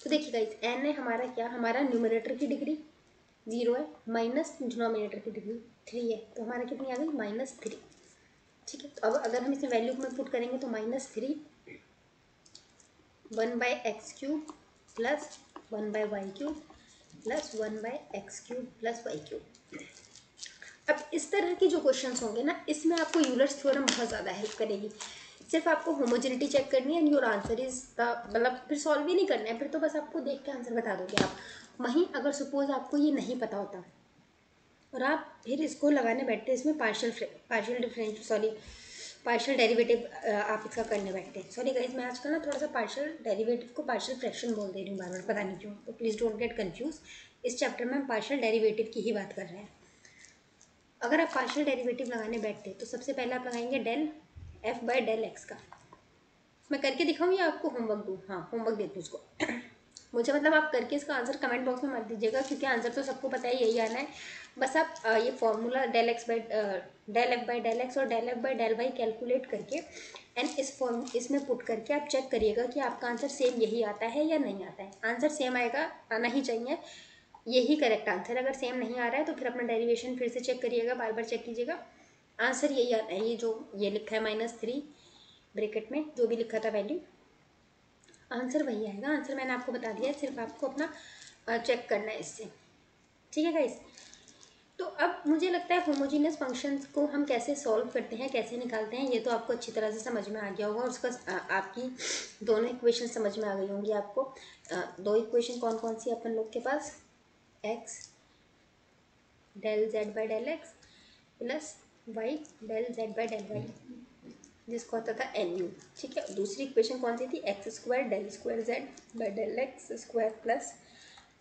तो देखिए गाइस, एन है हमारा क्या, हमारा न्यूमरेटर की डिग्री 0 है माइनस डिनोमिनेटर की डिग्री 3 है, तो हमारा कितनी आ गई, -3। ठीक है, तो अब अगर हम इसे वैल्यू में पुट करेंगे तो -3 1/x³ plus 1/y³ plus 1/x³ plus y³। अब इस तरह के जो क्वेश्चंस होंगे ना, इसमें आपको यूलर्स थ्योरम बहुत ज़्यादा हेल्प करेगी। सिर्फ आपको होमोजेनिटी चेक करनी है and your answer is the, मतलब फिर सॉल्व ही नहीं करना है, फिर तो बस आपको देख के आंसर बता दोगे आप। वहीं अगर सपोज आपको ये नहीं पता होता और आप फिर इसको लगाने बैठते, इसमें पार्शियल डेरिवेटिव आप इसका करने बैठते हैं। सॉरी गाइस, मैं आजकल ना थोड़ा सा पार्शियल डेरिवेटिव को पार्शियल फ्रैक्शन बोल दे रही हूँ बार बार, पता नहीं क्यों, तो प्लीज़ डोंट गेट कंफ्यूज। इस चैप्टर में हम पार्शियल डेरिवेटिव की ही बात कर रहे हैं। अगर आप पार्शियल डेरिवेटिव लगाने बैठते तो सबसे पहले आप लगाएंगे डेल f/del x का। मैं करके दिखाऊँ या आपको होमवर्क दूँ? हाँ, होमवर्क देती हूँ उसको। मुझे मतलब आप करके इसका आंसर कमेंट बॉक्स में मत दीजिएगा, क्योंकि आंसर तो सबको पता है यही आना है। बस आप ये फॉर्मूला del f/del x और del f/del y कैलकुलेट करके एंड इसमें पुट करके आप चेक करिएगा कि आपका आंसर सेम यही आता है या नहीं आता है। आंसर सेम आएगा, आना ही चाहिए, यही करेक्ट आंसर। अगर सेम नहीं आ रहा है तो फिर अपना डेरिवेशन फिर से चेक करिएगा, बार बार चेक कीजिएगा। आंसर यही आता है, ये जो ये लिखा है -3 ब्रैकेट में जो भी लिखा था वैल्यू, आंसर वही आएगा। आंसर मैंने आपको बता दिया है, सिर्फ आपको अपना चेक करना है इससे। ठीक है गाइस, तो अब मुझे लगता है होमोजीनियस फंक्शंस को हम कैसे सॉल्व करते हैं, कैसे निकालते हैं, ये तो आपको अच्छी तरह से समझ में आ गया होगा। और उसका आपकी दोनों इक्वेशन समझ में आ गई होंगी आपको। दो इक्वेशन कौन कौन सी अपन लोग के पास, x del z/del x plus y del z/del y, जिसको आता था NU। ठीक है, दूसरी इक्वेशन कौन सी थी, x² del² z/del x² plus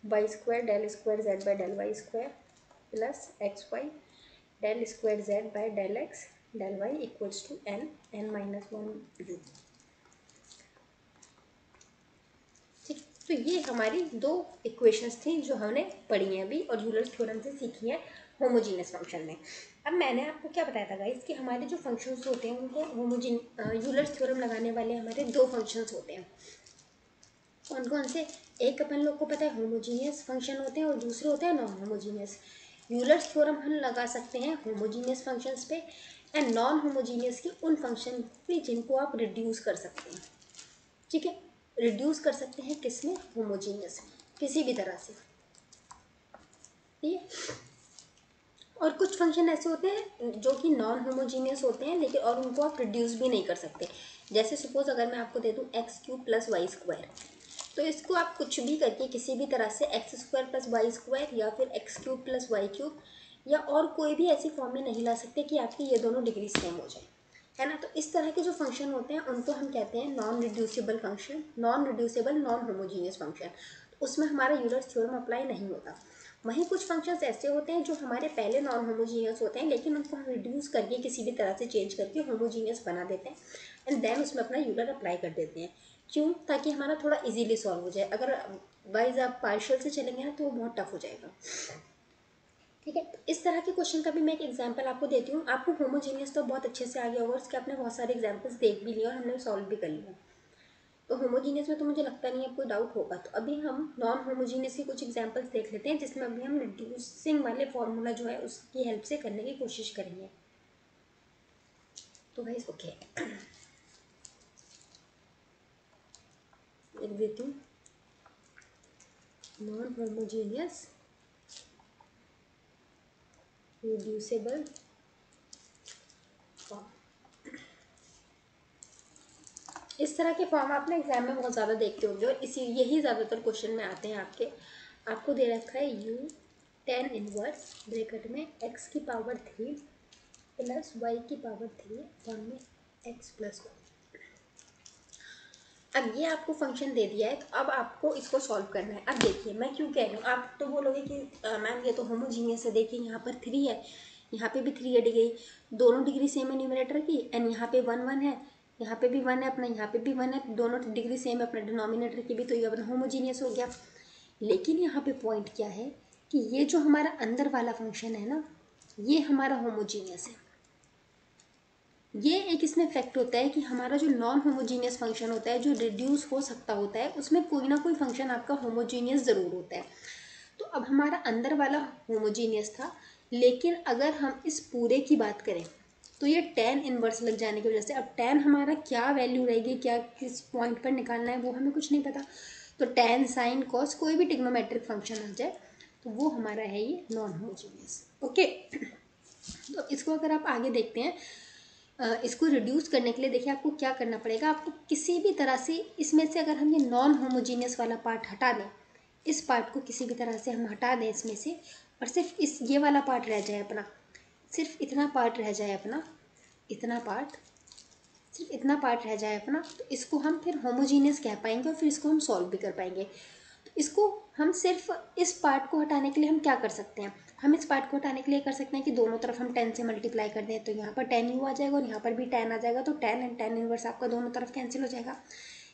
y² del² z/del y² plus xy del² z/del x del y equals to n-1 u। ठीक, तो ये हमारी दो इक्वेशंस थी जो हमने पढ़ी हैं अभी और यूलर थ्योरम से सीखी है होमोजीनियस फंक्शन में। अब मैंने आपको क्या बताया था गाइस कि हमारे जो फंक्शंस होते हैं उनके यूलर थ्योरम लगाने वाले हमारे दो फंक्शंस होते हैं। कौन कौन से, एक अपन लोग को पता है होमोजीनियस फंक्शन होते हैं और दूसरे होते हैं नॉन होमोजीनियस। यूलर थ्योरम हम लगा सकते हैं होमोजीनियस फंक्शंस पे एंड नॉन होमोजीनियस की उन फंक्शन पे जिनको आप रिड्यूस कर सकते हैं। ठीक है, रिड्यूस कर सकते हैं किसमें, होमोजीनियस, किसी भी तरह से। ठीक है, और कुछ फंक्शन ऐसे होते हैं जो कि नॉन होमोजीनियस होते हैं लेकिन और उनको आप रिड्यूस भी नहीं कर सकते। जैसे सपोज अगर मैं आपको दे दूँ x³ प्लस y², तो इसको आप कुछ भी करके किसी भी तरह से x² प्लस y² या फिर x³ प्लस y³ या और कोई भी ऐसी फॉर्म में नहीं ला सकते कि आपकी ये दोनों डिग्री सेम हो जाए, है ना। तो इस तरह के जो फंक्शन होते हैं उनको हम कहते हैं non reducible function, non reducible non homogeneous function. उसमें हमारा यूलर्स थ्योरम अप्लाई नहीं होता। वहीं कुछ फंक्शंस ऐसे होते हैं जो हमारे पहले नॉन होमोजीनियस होते हैं लेकिन उनको हम रिड्यूस करके किसी भी तरह से चेंज करके होमोजीनियस बना देते हैं एंड देन उसमें अपना यूलर अप्लाई कर देते हैं। क्यों, ताकि हमारा थोड़ा इजीली सॉल्व हो जाए। अगर वाइज आप पार्शियल से चलेंगे ना तो वो बहुत टफ हो जाएगा। ठीक है, तो इस तरह के क्वेश्चन का भी मैं एक एग्जांपल आपको देती हूँ। आपको होमोजीनियस तो बहुत अच्छे से आ गया होगा, उसके आपने बहुत सारे एग्जांपल्स देख भी लिए और हमने सॉल्व भी कर लिया। तो होमोजीनियस में तो मुझे लगता नहीं है कोई डाउट होगा। तो अभी हम नॉन होमोजीनियस के कुछ एग्जांपल्स देख लेते हैं जिसमें अभी हम रिड्यूसिंग वाले फॉर्मूला जो है उसकी हेल्प से करने की कोशिश करेंगे। तो गाइस ओके, लिख देती हूँ नॉन होमोजीनियस रिड्यूसिबल फॉर्म। इस तरह के फॉर्म आप ना एग्जाम में बहुत ज़्यादा देखते होंगे और इसी यही ज़्यादातर क्वेश्चन में आते हैं आपके। आपको दे रखा है u tan इनवर्स ब्रैकेट में x की पावर 3 प्लस y की पावर 3 फॉर्म में x प्लस 1। अब ये आपको फंक्शन दे दिया है, तो अब आपको इसको सॉल्व करना है। अब देखिए मैं क्यों कह रही हूँ, आप तो बोलोगे कि मैम ये तो होमोजीनियस है, देखिए यहाँ पर 3 है, यहाँ पे भी 3 है डिग्री, दोनों डिग्री सेम है न्यूमरेटर की एंड यहाँ पे 1 1 है, यहाँ पे भी 1 है अपना, यहाँ पे भी 1 है, दोनों डिग्री सेम है अपना डिनोमिनेटर की भी, तो ये अपना होमोजीनियस हो गया। लेकिन यहाँ पे पॉइंट क्या है कि ये जो हमारा अंदर वाला फंक्शन है ना, ये हमारा होमोजीनियस है। ये एक इसमें फैक्ट होता है कि हमारा जो नॉन होमोजीनियस फंक्शन होता है, जो रिड्यूस हो सकता होता है, उसमें कोई ना कोई फंक्शन आपका होमोजीनियस ज़रूर होता है। तो अब हमारा अंदर वाला होमोजीनियस था, लेकिन अगर हम इस पूरे की बात करें तो ये tan इनवर्स लग जाने की वजह से, अब tan हमारा क्या वैल्यू रहेगी, क्या किस पॉइंट पर निकालना है वो हमें कुछ नहीं पता। तो tan sin cos कोई भी ट्रिग्नोमेट्रिक फंक्शन आ जाए तो वो हमारा है ये नॉन होमोजीनियस। ओके, तो इसको अगर आप आगे देखते हैं, इसको रिड्यूस करने के लिए देखिए आपको क्या करना पड़ेगा। आपको किसी भी तरह से इसमें से अगर हम ये नॉन होमोजीनियस वाला पार्ट हटा दें, इस पार्ट को किसी भी तरह से हम हटा दें इसमें से, और सिर्फ इस ये वाला पार्ट रह जाए अपना, सिर्फ इतना पार्ट रह जाए अपना, इतना पार्ट, सिर्फ इतना पार्ट रह जाए अपना, तो इसको हम फिर होमोजीनियस कह पाएंगे और फिर इसको हम सॉल्व भी कर पाएंगे। तो इसको हम सिर्फ इस पार्ट को हटाने के लिए हम क्या कर सकते हैं, हम इस पार्ट को हटाने के लिए कर सकते हैं कि दोनों तरफ हम 10 से मल्टीप्लाई कर दें, तो यहाँ पर 10u आ जाएगा और यहाँ पर भी 10 आ जाएगा, तो 10 एंड 10 इनवर्स आपका दोनों तरफ कैंसिल हो जाएगा।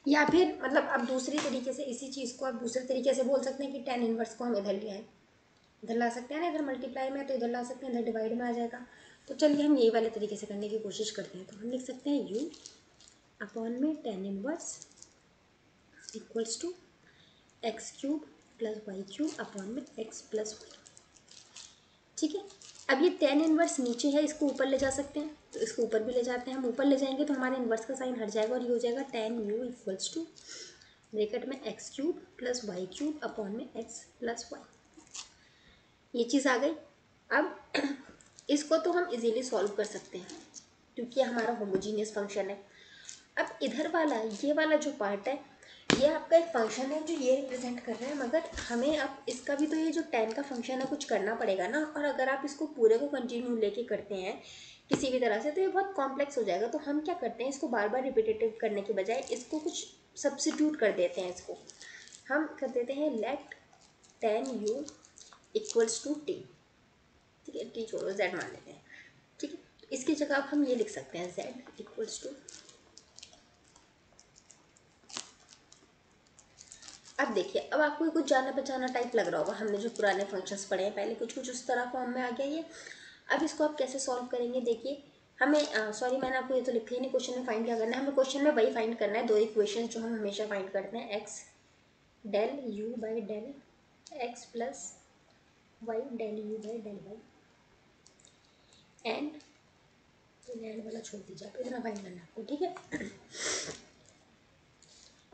या फिर मतलब आप दूसरी तरीके से इसी चीज़ को आप दूसरे तरीके से बोल सकते हैं कि 10 इनवर्स को हम इधर लिया है, इधर ला सकते हैं ना, इधर मल्टीप्लाई में तो इधर ला सकते हैं, इधर डिवाइड में आ जाएगा। तो चलिए हम यही वाले तरीके से करने की कोशिश करते हैं। तो हम लिख सकते हैं u अपॉन में 10 inverse equals to x cube plus y cube upon में एक्स प्लस वाई। ठीक है, अब ये 10 इनवर्स नीचे है, इसको ऊपर ले जा सकते हैं, तो इसको ऊपर भी ले जाते हैं। हम ऊपर ले जाएंगे तो हमारे इन्वर्स का साइन हट जाएगा और ये हो जाएगा 10u इक्वल्स टू ब्रैकेट में x cube plus y cube upon में एक्स प्लस वाई। ये चीज़ आ गई। अब इसको तो हम इजीली सॉल्व कर सकते हैं क्योंकि हमारा होमोजीनियस फंक्शन है। अब इधर वाला ये वाला जो पार्ट है, ये आपका एक फंक्शन है जो ये रिप्रेजेंट कर रहा है, मगर हमें अब इसका भी तो ये जो 10 का फंक्शन है कुछ करना पड़ेगा ना। और अगर आप इसको पूरे को कंटिन्यू लेके करते हैं किसी भी तरह से तो ये बहुत कॉम्प्लेक्स हो जाएगा। तो हम क्या करते हैं, इसको बार बार रिपीटेटिव करने के बजाय इसको कुछ सब्स्टिट्यूट कर देते हैं। इसको हम कर देते हैं late 10u equals to T. ठीक है, टी छोड़ो, z मान लेते हैं। ठीक है, इसकी जगह अब हम ये लिख सकते हैं z इक्वल्स टू, अब देखिए अब आपको कुछ जाना पहचाना टाइप लग रहा होगा, हमने जो पुराने फंक्शंस पढ़े हैं पहले कुछ कुछ उस तरह फॉर्म में आ गया ये। अब इसको आप कैसे सॉल्व करेंगे, देखिए हमें सॉरी मैंने आपको ये तो लिखा ही नहीं, क्वेश्चन में फाइंड क्या करना है, हमें क्वेश्चन में वही फाइंड करना है, दो इक्वेशन जो हम हमेशा फाइंड करते हैं, x del u by del x plus y del u by del y and and वाला छोड़ दीजिए आप, इतना फाइंड करना है आपको। ठीक है,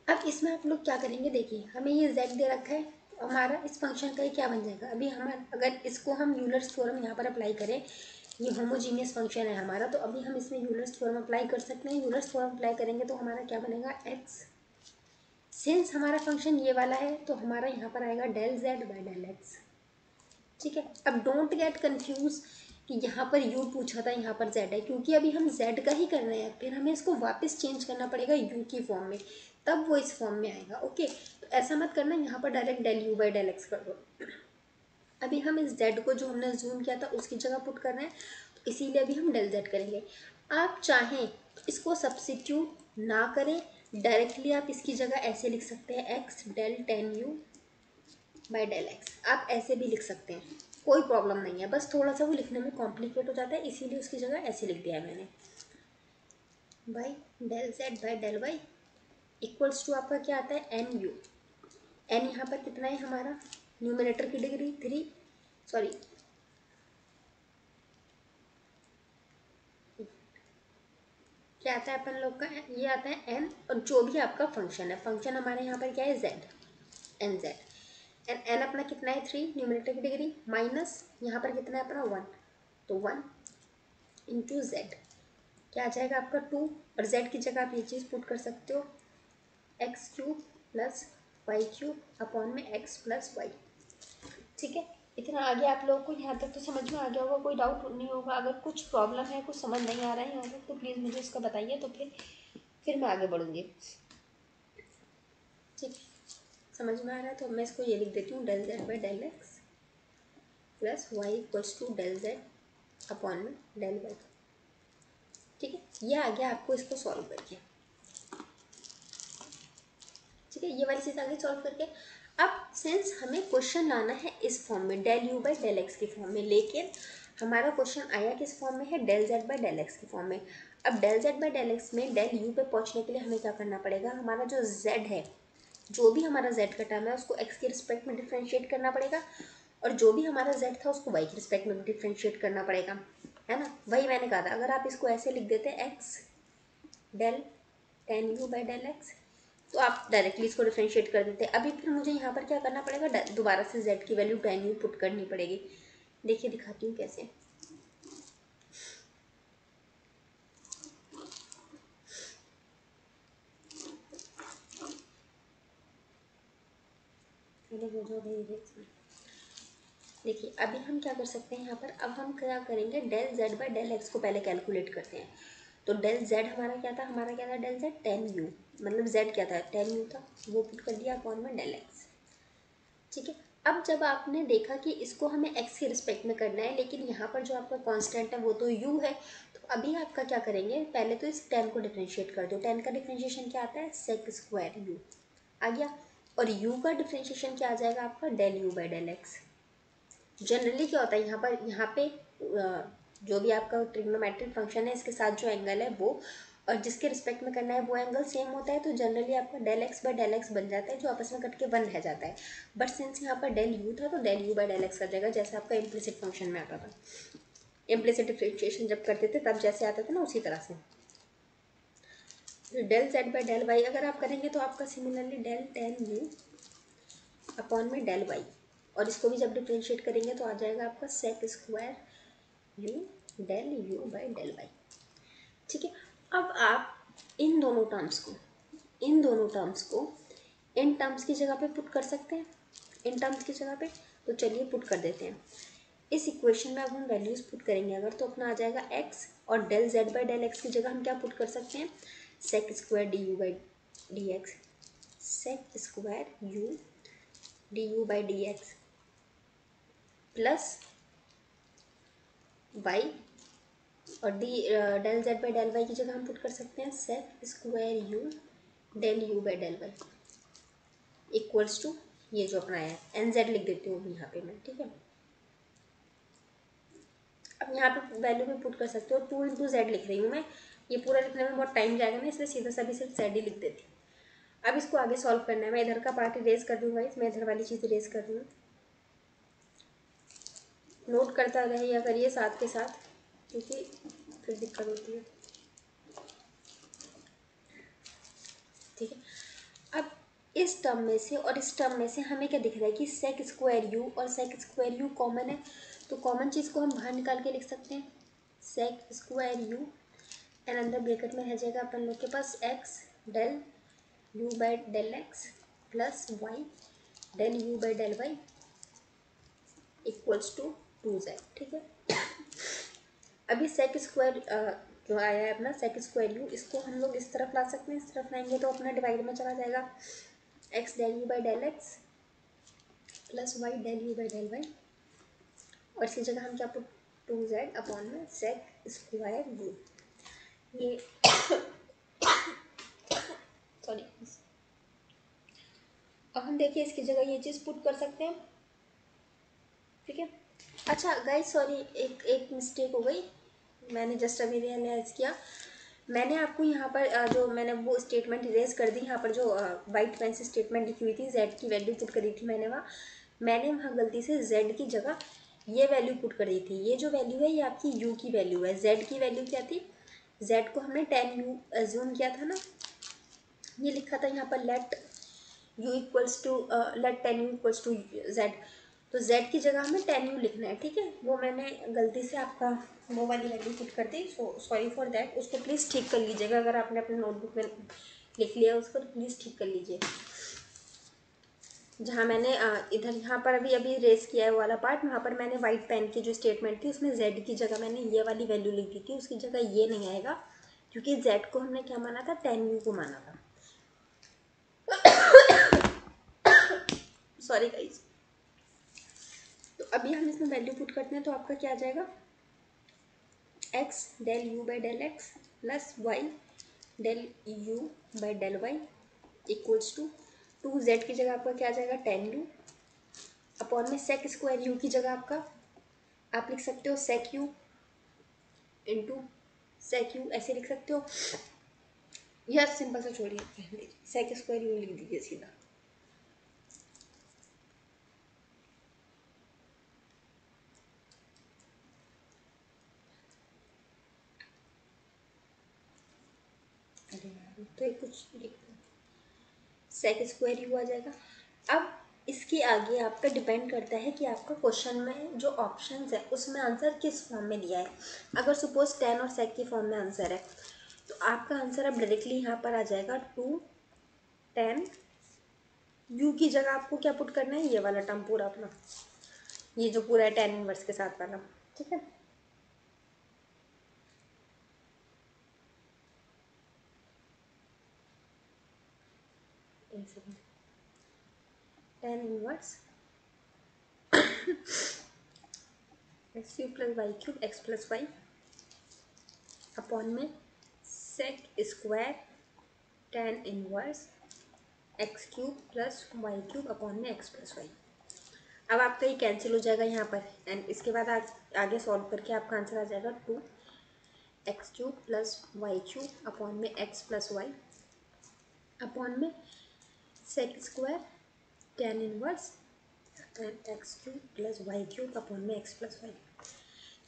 अब इसमें आप लोग क्या करेंगे, देखिए हमें ये z दे रखा है, हमारा इस फंक्शन का ये क्या बन जाएगा। अभी हमारा अगर इसको हम यूलर्स थ्योरम यहाँ पर अप्लाई करें, ये होमोजीनियस फंक्शन है हमारा, तो अभी हम इसमें यूलर्स थ्योरम अप्लाई कर सकते हैं। यूलर्स थ्योरम अप्लाई करेंगे तो हमारा क्या बनेगा, x, सिंस हमारा फंक्शन ये वाला है तो हमारा यहाँ पर आएगा del z by del x. ठीक है, अब डोंट गेट कन्फ्यूज कि यहाँ पर u पूछा था यहाँ पर z है, क्योंकि अभी हम z का ही कर रहे हैं, फिर हमें इसको वापस चेंज करना पड़ेगा u की फॉर्म में, तब वो इस फॉर्म में आएगा। ओके, तो ऐसा मत करना, यहाँ पर direct del u by del x कर दो। अभी हम इस z को जो हमने जूम किया था उसकी जगह पुट कर रहे हैं, तो इसीलिए अभी हम डेल z करेंगे। आप चाहें तो इसको सब्सिट्यूट ना करें, डायरेक्टली आप इसकी जगह ऐसे लिख सकते हैं x del 10u by del x, आप ऐसे भी लिख सकते हैं, कोई प्रॉब्लम नहीं है। बस थोड़ा सा वो लिखने में कॉम्प्लिकेट हो जाता है, इसीलिए उसकी जगह ऐसे लिख दिया है मैंने, by del z by del y equals to आपका क्या आता है, एन यू। एन यहाँ पर कितना है हमारा, न्यूमरेटर की डिग्री 3, सॉरी क्या आता है अपन लोग का, ये आता है एन, और जो भी आपका फंक्शन है, फंक्शन हमारे यहाँ पर क्या है z, n z, n n अपना कितना है 3, न्यूमरेटर की डिग्री माइनस यहाँ पर कितना है अपना 1, तो 1 इंटू जेड क्या आ जाएगा आपका 2, और जेड की जगह आप ये चीज़ पुट कर सकते हो, x cube plus y cube upon में एक्स प्लस वाई। ठीक है, इतना आगे आप लोगों को यहाँ तक तो समझ में आ गया होगा, कोई डाउट नहीं होगा। अगर कुछ प्रॉब्लम है, कुछ समझ नहीं आ रहा है यहाँ तक, तो प्लीज़ मुझे उसका बताइए, तो फिर मैं आगे बढ़ूँगी। ठीक, समझ में आ रहा है तो मैं इसको ये लिख देती हूँ, del z by del x plus y equals to del z upon में डेल वाई। ठीक है, ये आ गया आपको इसको सॉल्व करके। ठीक है, ये वाली चीज़ आगे सॉल्व करके। अब सिंस हमें क्वेश्चन लाना है इस फॉर्म में, del u by del x की फॉर्म में, लेकिन हमारा क्वेश्चन आया किस फॉर्म में है, del z by del x की फॉर्म में। अब del z by del x में डेल यू पे पहुंचने के लिए हमें क्या करना पड़ेगा, हमारा जो जेड है, जो भी हमारा जेड का टर्म है उसको एक्स के रिस्पेक्ट में डिफ्रेंशिएट करना पड़ेगा, और जो भी हमारा जेड था उसको वाई के रिस्पेक्ट में डिफ्रेंशिएट करना पड़ेगा, है ना। वही मैंने कहा था, अगर आप इसको ऐसे लिख देते x del 10u by del x, तो आप डायरेक्टली इसको डिफरेंशिएट कर देते हैं। अभी फिर मुझे यहाँ पर क्या करना पड़ेगा, दोबारा से z की वैल्यू tan u पुट करनी पड़ेगी। देखिए दिखाती हूँ कैसे। देखिए अभी हम क्या कर सकते हैं यहाँ पर, अब हम क्या करेंगे, del z by del x को पहले कैलकुलेट करते हैं। तो डेल z हमारा क्या था, डेल z tan u, मतलब z क्या था, tan u था, वो पुट कर दिया अपॉन में डेल x। ठीक है, अब जब आपने देखा कि इसको हमें x के रिस्पेक्ट में करना है, लेकिन यहाँ पर जो आपका कांस्टेंट है वो तो u है, तो अभी आपका क्या करेंगे, पहले तो इस tan को डिफ्रेंशिएट कर दो। tan का डिफ्रेंशिएशन क्या आता है, सेक स्क्वायर u आ गया, और u का डिफ्रेंशिएशन क्या आ जाएगा आपका, del u by del x। Generally क्या होता है यहाँ पे जो भी आपका ट्रिग्नोमेट्रिक फंक्शन है, इसके साथ जो एंगल है वो और जिसके रिस्पेक्ट में करना है वो एंगल सेम होता है, तो जनरली आपका del x by del x बन जाता है, जो आपस में कट के 1 रह जाता है। बट सिंस यहाँ पर डेल यू था तो del u by del x आ जाएगा, जैसे आपका इम्प्लिसिट फंक्शन में आता था। इम्प्लिसिट डिफरेंशिएशन जब करते थे तब जैसे आता था ना, उसी तरह से। Del z by del y अगर आप करेंगे तो आपका similarly del tan u upon में डेल वाई, और इसको भी जब डिफ्रेंशिएट करेंगे तो आ जाएगा आपका sec square u del u by del y. ठीक है, अब आप इन दोनों टर्म्स को इन टर्म्स की जगह पे पुट कर सकते हैं, इन टर्म्स की जगह पे। तो चलिए पुट कर देते हैं। इस इक्वेशन में अब हम वैल्यूज पुट करेंगे अगर, तो अपना आ जाएगा x, और del z by del x की जगह हम क्या पुट कर सकते हैं, sec square d u by d x, sec square u d u by d x plus y, और del z by del y की जगह हम पुट कर सकते हैं sec square u del u by del y equals to ये जो अपना है एन जेड लिख देती हूँ यहाँ पे मैं। ठीक है, अब यहाँ पे वैल्यू भी पुट कर सकते हो, 2 × z लिख रही हूँ मैं, ये पूरा लिखने में बहुत टाइम जाएगा ना, इसलिए सीधा सा भी सिर्फ z ही लिख देती हूँ। अब इसको आगे सॉल्व करना है, मैं इधर का पार्ट इरेज कर दूँगा, मैं इधर वाली चीज़ इरेज कर रही हूँ। नोट करता रहिए करिए साथ के साथ, क्योंकि फिर दिक्कत होती है। ठीक है, अब इस टर्म में से और इस टर्म में से हमें क्या दिख रहा है कि सेक स्क्वायर यू और सेक स्क्वायर यू कॉमन है, तो कॉमन चीज़ को हम बाहर निकाल के लिख सकते हैं, सेक स्क्वायर यू एंड अंदर ब्रैकेट में रह जाएगा अपन लोग के पास x del u by del x plus y del u by del y equals to 2z। ठीक है, अभी सेक स्क्वायर जो आया है अपना सेक स्क्वायर यू, इसको हम लोग इस तरफ ला सकते हैं, इस तरफ लाएंगे तो अपना डिवाइड में चला जाएगा, x del u by del x plus y del u by del y, और इसकी जगह हम क्या पुट 2z अपॉन में सेक स्क्वायर यू, ये सॉरी। अब हम देखिए इसकी जगह ये चीज़ पुट कर सकते हैं। ठीक है, अच्छा गाइस सॉरी, एक मिस्टेक हो गई, मैंने जस्ट अभी रियलाइज़ किया, मैंने आपको यहाँ पर जो मैंने वो स्टेटमेंट इरेज कर दी, यहाँ पर जो वाइट पेन से स्टेटमेंट लिखी हुई थी, z की वैल्यू पुट करी थी मैंने वहाँ गलती से z की जगह ये वैल्यू पुट कर दी थी। ये जो वैल्यू है ये आपकी u की वैल्यू है, z की वैल्यू क्या थी, z को हमने tan u एज्यूम किया था ना, ये लिखा था यहाँ पर let u equals to let tan u equals to z, तो z की जगह हमें tan u लिखना है। ठीक है, वो मैंने गलती से आपका वो वाली वैल्यू पुट कर दी, सो सॉरी फॉर दैट। उसको प्लीज़ ठीक कर लीजिएगा, अगर आपने अपने नोटबुक में लिख लिया उसको तो प्लीज़ ठीक कर लीजिए। जहाँ मैंने इधर यहाँ पर अभी रेस किया है वो वाला पार्ट, वहाँ पर मैंने वाइट पेन की जो स्टेटमेंट थी उसमें z की जगह मैंने ये वाली वैल्यू लिख दी थी, उसकी जगह ये नहीं आएगा क्योंकि z को हमने क्या माना था, tan u को माना था। सॉरी गाइस, तो अभी हम इसमें वैल्यू पुट करते हैं तो आपका क्या आ जाएगा, x del u by del x plus y del u by del y equals to 2z की जगह आपका क्या आ जाएगा, tan u अपॉन में सेक स्क्वायर u की जगह आपका आप लिख सकते हो सेक u इंटू सेक u, ऐसे लिख सकते हो, या सिंपल सा छोड़िए सेक स्क्वायर u लिख दीजिए सीधा। अरे यार तो ये कुछ लिख दो, सेक स्क्वायर यू आ जाएगा। अब इसके आगे आपका डिपेंड करता है कि आपका क्वेश्चन में जो ऑप्शंस है उसमें आंसर किस फॉर्म में दिया है। अगर सपोज टेन और सेक की फॉर्म में आंसर है तो आपका आंसर अब डायरेक्टली यहाँ पर आ जाएगा 2 10। यू की जगह आपको क्या पुट करना है, ये वाला टर्म पूरा अपना, ये जो पूरा है टेन इनवर्स के साथ वाला, ठीक है। Tan inverse x cube plus y cube x plus y upon में sec square tan inverse x cube plus y cube upon में एक्स प्लस वाई। अब आपका ये कैंसिल हो जाएगा यहाँ पर, एंड इसके बाद आगे सॉल्व करके आपका आंसर आ जाएगा 2 x cube plus y cube upon में एक्स प्लस वाई अपॉन में sec square tan inverse and x cube plus y cube upon में एक्स प्लस वाई।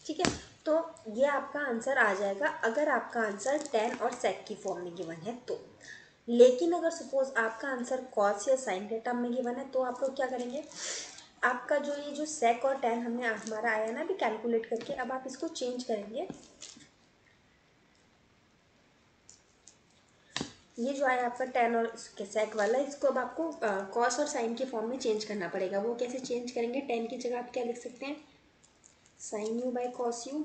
ठीक है, तो ये आपका आंसर आ जाएगा अगर आपका आंसर टेन और सेक की फॉर्म में गिवन है तो। लेकिन अगर सपोज आपका आंसर कॉस या साइन के टर्म में गिवन है तो आप लोग क्या करेंगे, आपका जो ये जो सेक और टेन हमने हमारा आया ना अभी कैलकुलेट करके, अब आप इसको चेंज करेंगे। ये जो आया आपका टेन और सेक वाला, इसको अब आपको कॉस और साइन की फॉर्म में चेंज करना पड़ेगा। वो कैसे चेंज करेंगे, टेन की जगह आप क्या लिख सकते हैं, sine u by cos u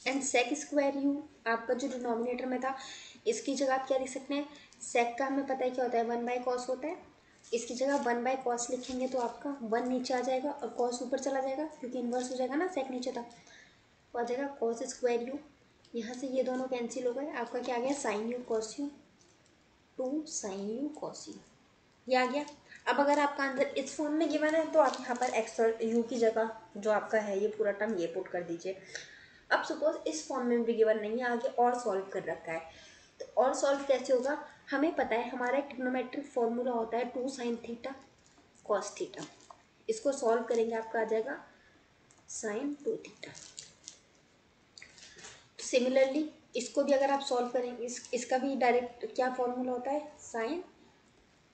and sec square u आपका जो डिनोमिनेटर में था, इसकी जगह आप क्या लिख सकते हैं, सेक का हमें पता है क्या होता है, 1/cos होता है। इसकी जगह 1/cos लिखेंगे तो आपका 1 नीचे आ जाएगा और कॉस ऊपर चला जाएगा क्योंकि इन्वर्स हो जाएगा ना, सेक नीचे था तो आ जाएगा कॉस स्क्वायर यू। यहाँ से ये दोनों कैंसिल हो गए, आपका क्या आ गया, sine u cos u, 2 sin u cos u, ये आ गया। अब अगर आपका आंसर इस फॉर्म में गिवन है तो आप यहाँ पर एक्स और यू की जगह जो आपका है ये पूरा टर्म ये पुट कर दीजिए। अब सपोज इस फॉर्म में भी गिवन नहीं है, आगे और सॉल्व कर रखा है, तो और सॉल्व कैसे होगा, हमें पता है हमारा एक ट्रिग्नोमेट्रिक फॉर्मूला होता है 2 sin थीटा कॉस थीटा। इसको सॉल्व करेंगे आपका आ जाएगा sin 2 थीटा। सिमिलरली इसको भी अगर आप सॉल्व करेंगे, इसका भी डायरेक्ट क्या फॉर्मूला होता है, sin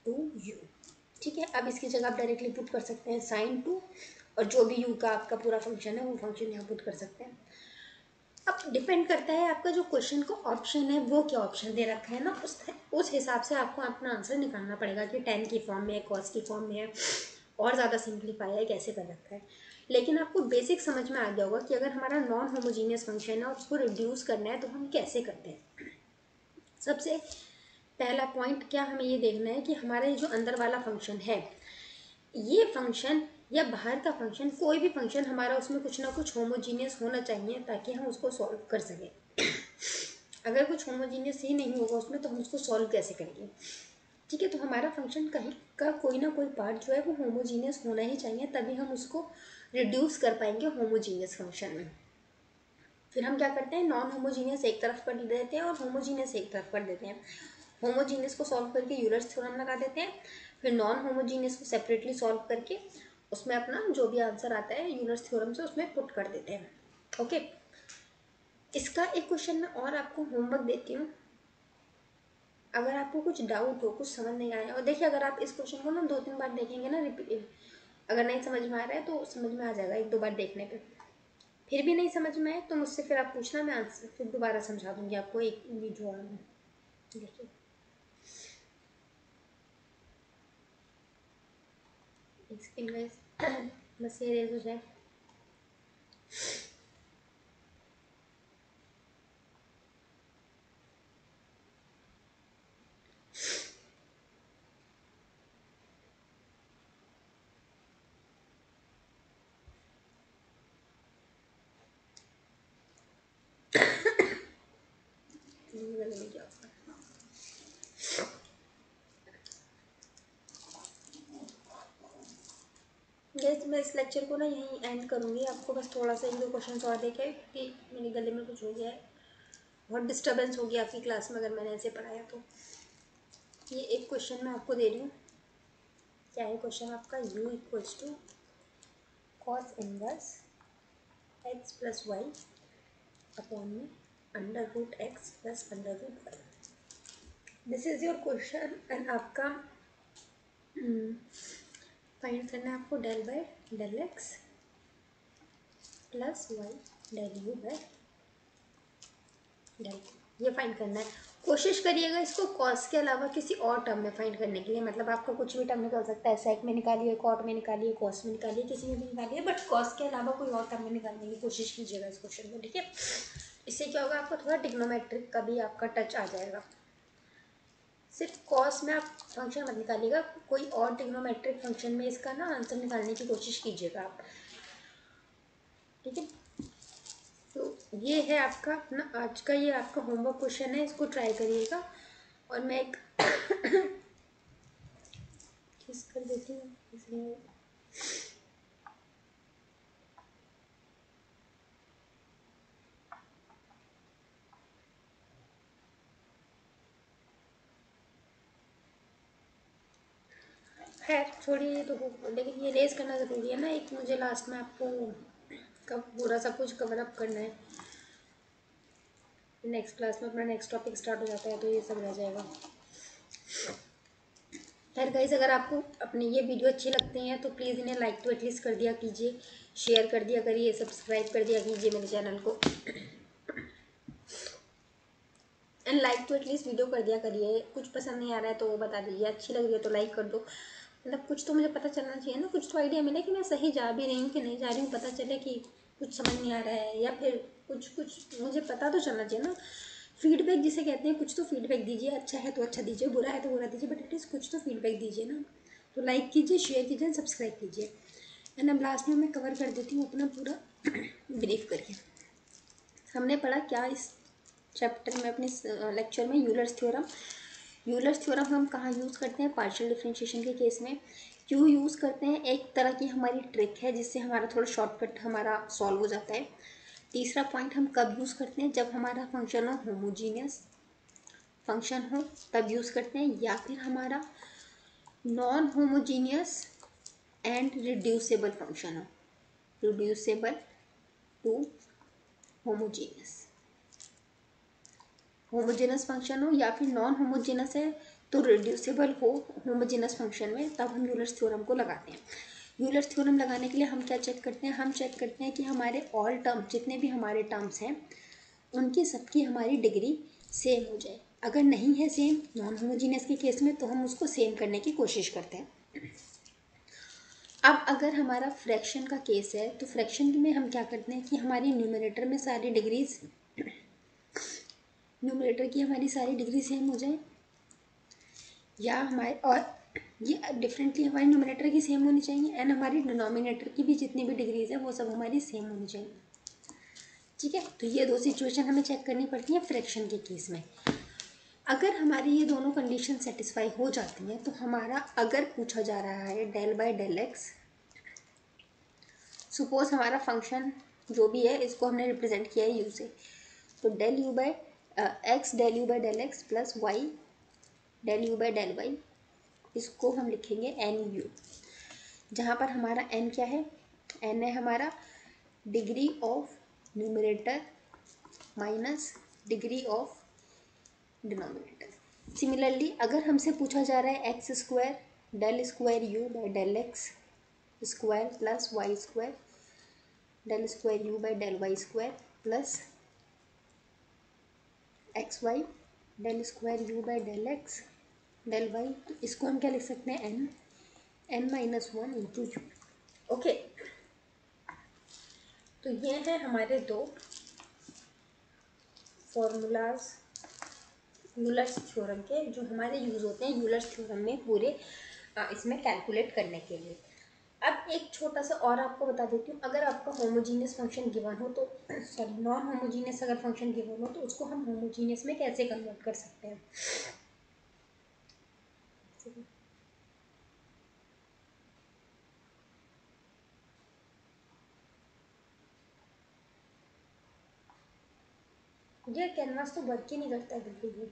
2u। ठीक है, अब इसकी जगह आप डायरेक्टली पुट कर सकते हैं sin 2 और जो भी u का आपका पूरा फंक्शन है वो फंक्शन यहाँ पुट कर सकते हैं। अब डिपेंड करता है आपका जो क्वेश्चन का ऑप्शन है वो क्या ऑप्शन दे रखा है ना, उस हिसाब से आपको अपना आंसर निकालना पड़ेगा कि टेन की फॉर्म में है, कॉस की फॉर्म में है, और ज़्यादा सिंप्लीफाई है, कैसे कर रखा है। लेकिन आपको बेसिक समझ में आ गया होगा कि अगर हमारा नॉन होमोजीनियस फंक्शन है और उसको रिड्यूस करना है तो हम कैसे करते हैं। सबसे पहला पॉइंट क्या हमें ये देखना है कि हमारा ये जो अंदर वाला फंक्शन है, ये फंक्शन या बाहर का फंक्शन, कोई भी फंक्शन हमारा उसमें कुछ ना कुछ होमोजीनियस होना चाहिए ताकि हम उसको सॉल्व कर सकें। अगर कुछ होमोजीनियस ही नहीं होगा उसमें तो हम उसको सॉल्व कैसे करेंगे। ठीक है, तो हमारा फंक्शन कहीं का कोई ना कोई पार्ट जो है वो होमोजीनियस होना ही चाहिए, तभी हम उसको रिड्यूस कर पाएंगे होमोजीनियस फंक्शन में। फिर हम क्या करते हैं, नॉन होमोजीनियस एक तरफ कर देते हैं और होमोजीनियस एक तरफ कर देते हैं। होमोजीनियस को सॉल्व करके यूलर्स थ्योरम लगा देते हैं, फिर नॉन होमोजीनियस को सेपरेटली सॉल्व करके उसमें अपना जो भी आंसर आता है यूलर्स थ्योरम से उसमें पुट कर देते हैं। ओके, इसका एक क्वेश्चन मैं और आपको होमवर्क देती हूँ, अगर आपको कुछ डाउट हो, कुछ समझ नहीं आया, और देखिए अगर आप इस क्वेश्चन को ना 2-3 बार देखेंगे ना रिपीट, अगर नहीं समझ में आ रहा है तो समझ में आ जाएगा 1-2 बार देखने पे। फिर भी नहीं समझ में आए तो मुझसे फिर आप पूछना, मैं आंसर फिर दोबारा समझा दूंगी आपको एक वीडियो में। देखिए एक सेकेंड गाइस, बस ये रेज हो जाए। गले में क्या होगा। गैस मैं इस लेक्चर को ना यहीं एंड करूँगी, आपको बस थोड़ा सा 1-2 क्वेश्चन और देखे कि मेरे गले में कुछ हो गया है, बहुत डिस्टर्बेंस होगी आपकी क्लास में अगर मैंने ऐसे पढ़ाया तो। ये एक क्वेश्चन मैं आपको दे रही हूँ, क्या है क्वेश्चन आपका, u equals to cos inverse x plus y upon में under root x plus under root y. This is your question and आपका फाइंड करना है आपको del by del x plus y del u by del, ये find करना है। कोशिश करिएगा इसको कॉस के अलावा किसी और टर्म में फाइंड करने के लिए, मतलब आपका कुछ भी टर्म निकल सकता है, सेक में निकालिए, कॉट में निकालिए, कॉस में निकालिए, किसी में भी निकालिए, बट कॉस के अलावा कोई और टर्म में निकालने की कोशिश कीजिएगा इस क्वेश्चन को, ठीक है। इससे क्या होगा, आपको थोड़ा ट्रिग्नोमेट्रिक का भी आपका टच आ जाएगा। सिर्फ कॉस में आप फंक्शन मत निकालिएगा, कोई और ट्रिग्नोमेट्रिक फंक्शन में इसका ना आंसर निकालने की कोशिश कीजिएगा आप, ठीक है। तो ये है आपका अपना आज का, ये आपका होमवर्क क्वेश्चन है, इसको ट्राई करिएगा। और मैं एक किस कर देती हूँ इसलिए खैर छोड़िए, ये तो लेकिन ये रेस करना ज़रूरी है ना, एक मुझे लास्ट में आपको कब पूरा सब कुछ कवर अप करना है। नेक्स्ट क्लास में अपना नेक्स्ट टॉपिक स्टार्ट हो जाता है तो ये सब रह जाएगा। खैर गाइस, अगर आपको अपने ये वीडियो अच्छी लगती हैं तो प्लीज़ इन्हें लाइक तो एटलीस्ट कर दिया कीजिए, शेयर कर दिया करिए, सब्सक्राइब कर दिया कीजिए मेरे चैनल को, एंड लाइक तो एटलीस्ट वीडियो कर दिया करिए। कुछ पसंद नहीं आ रहा है तो वो बता दीजिए, अच्छी लग रही है तो लाइक कर दो, मतलब कुछ तो मुझे पता चलना चाहिए ना, कुछ तो आइडिया मिले कि मैं सही जा भी रही हूँ कि नहीं जा रही हूँ, पता चले कि कुछ समझ नहीं आ रहा है, या फिर कुछ कुछ मुझे पता तो चलना चाहिए ना। फीडबैक जिसे कहते हैं, कुछ तो फीडबैक दीजिए, अच्छा है तो अच्छा दीजिए, बुरा है तो बुरा दीजिए, बट एटलीस्ट कुछ तो फीडबैक दीजिए ना। तो लाइक कीजिए, शेयर कीजिए, सब्सक्राइब कीजिए। एंड अब लास्ट में मैं कवर कर देती हूँ अपना पूरा ब्रीफ करके। हमने पढ़ा क्या इस चैप्टर में, अपने लेक्चर में, यूलर्स थ्योरम। यूलर्स थ्योरम हम कहाँ यूज़ करते हैं, पार्शियल डिफरेंशिएशन के केस में। क्यों यूज़ करते हैं, एक तरह की हमारी ट्रिक है जिससे हमारा थोड़ा शॉर्टकट हमारा सॉल्व हो जाता है। तीसरा पॉइंट हम कब यूज़ करते हैं, जब हमारा फंक्शन हो होमोजीनियस फंक्शन हो तब यूज़ करते हैं, या फिर हमारा non homogeneous and reducible function हो, reducible to homogeneous, homogeneous function हो या फिर नॉन होमोजेनस है तो रिड्यूसेबल हो होमोजेनस फंक्शन में, तब हम यूलर्स थ्योरम को लगाते हैं। यूलर्स थ्योरम लगाने के लिए हम क्या चेक करते हैं, हम चेक करते हैं कि हमारे ऑल टर्म जितने भी हमारे टर्म्स हैं उनकी सबकी हमारी डिग्री सेम हो जाए। अगर नहीं है सेम नॉन होमोजीनियस के केस में तो हम उसको सेम करने की कोशिश करते हैं। अब अगर हमारा फ्रैक्शन का केस है तो फ्रैक्शन में हम क्या करते हैं कि हमारी न्यूमरेटर में सारी डिग्रीज, न्यूमरेटर की हमारी सारी डिग्री सेम हो जाए, या हमारे और ये डिफरेंटली हमारी न्यूमरेटर की सेम होनी चाहिए, एंड हमारी डिनोमिनेटर की भी जितनी भी डिग्रीज है वो सब हमारी सेम होनी चाहिए, ठीक है। तो ये दो सिचुएशन हमें चेक करनी पड़ती है फ्रैक्शन के केस में। अगर हमारी ये दोनों कंडीशन सेटिस्फाई हो जाती हैं तो हमारा अगर पूछा जा रहा है del by del x, suppose हमारा फंक्शन जो भी है इसको हमने रिप्रेजेंट किया है यू से, तो del u by x del u by del x plus y del u by del y, इसको हम लिखेंगे एन यू, जहाँ पर हमारा एन क्या है, एन है हमारा degree of numerator minus degree of denominator. Similarly अगर हमसे पूछा जा रहा है x square del square u by del x square plus y square del square u by del y square plus x y del square u by del x del y, तो इसको हम क्या लिख सकते हैं, n minus one into u. Okay, तो ये हैं हमारे दो फॉर्मूलाज यूलर्स थ्योरम के, जो हमारे यूज़ होते हैं यूलर्स थ्योरम में पूरे इसमें कैलकुलेट करने के लिए। अब एक छोटा सा और आपको बता देती हूँ, अगर आपका होमोजीनियस फंक्शन गिवन हो तो सॉरी नॉन होमोजीनियस अगर फंक्शन गिवन हो तो उसको हम होमोजीनियस में कैसे कन्वर्ट कर सकते हैं। ये कैनवास तो वर्क ही नहीं करता है बिल्कुल भी।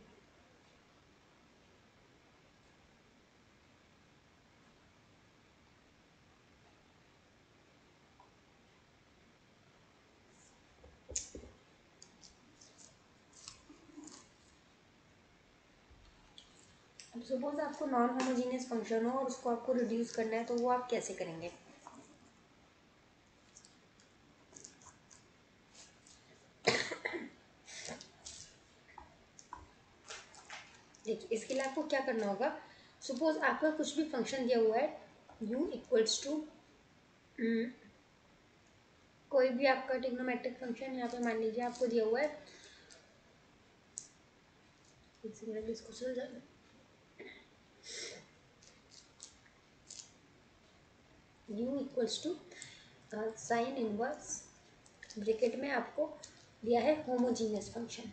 सपोज आपको नॉन होमोजीनियस फंक्शन हो और उसको आपको रिड्यूस करना है, तो वो आप कैसे करेंगे? देखिए, इसके लिए आपको क्या करना होगा। सपोज आपका कुछ भी फंक्शन दिया हुआ है, u इक्वल्स टू कोई भी आपका ट्रिग्नोमेट्रिक फंक्शन यहाँ पे मान लीजिए आपको दिया हुआ है, इसको चल जाए, u equals to sine inverse bracket में आपको दिया है होमोजीनियस फंक्शन।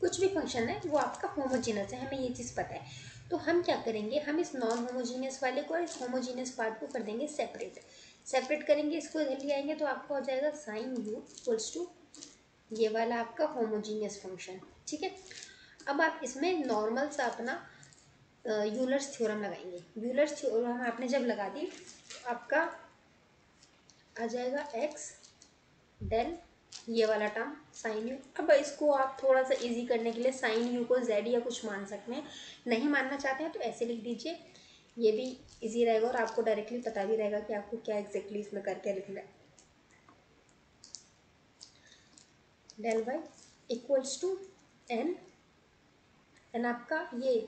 कुछ भी फंक्शन है वो आपका होमोजीनियस है, हमें ये चीज़ पता है। तो हम क्या करेंगे, हम इस नॉन होमोजीनियस वाले को और इस होमोजीनियस पार्ट को कर देंगे सेपरेट। सेपरेट करेंगे, इसको इधर ले आएंगे तो आपका हो जाएगा साइन u इक्वल्स टू ये वाला आपका होमोजीनियस फंक्शन। ठीक है, अब आप इसमें नॉर्मल सा अपना यूलर्स थ्योरम लगाएंगे। यूलर्स थ्योरम आपने जब लगा दी तो आपका आ जाएगा एक्स डेल ये वाला टर्म साइन यू। अब इसको आप थोड़ा सा इजी करने के लिए साइन यू को जेड या कुछ मान सकते हैं, नहीं मानना चाहते हैं तो ऐसे लिख दीजिए, ये भी इजी रहेगा और आपको डायरेक्टली पता भी रहेगा कि आपको क्या एग्जैक्टली इसमें करके लिखना है। Del y equals to n आपका ये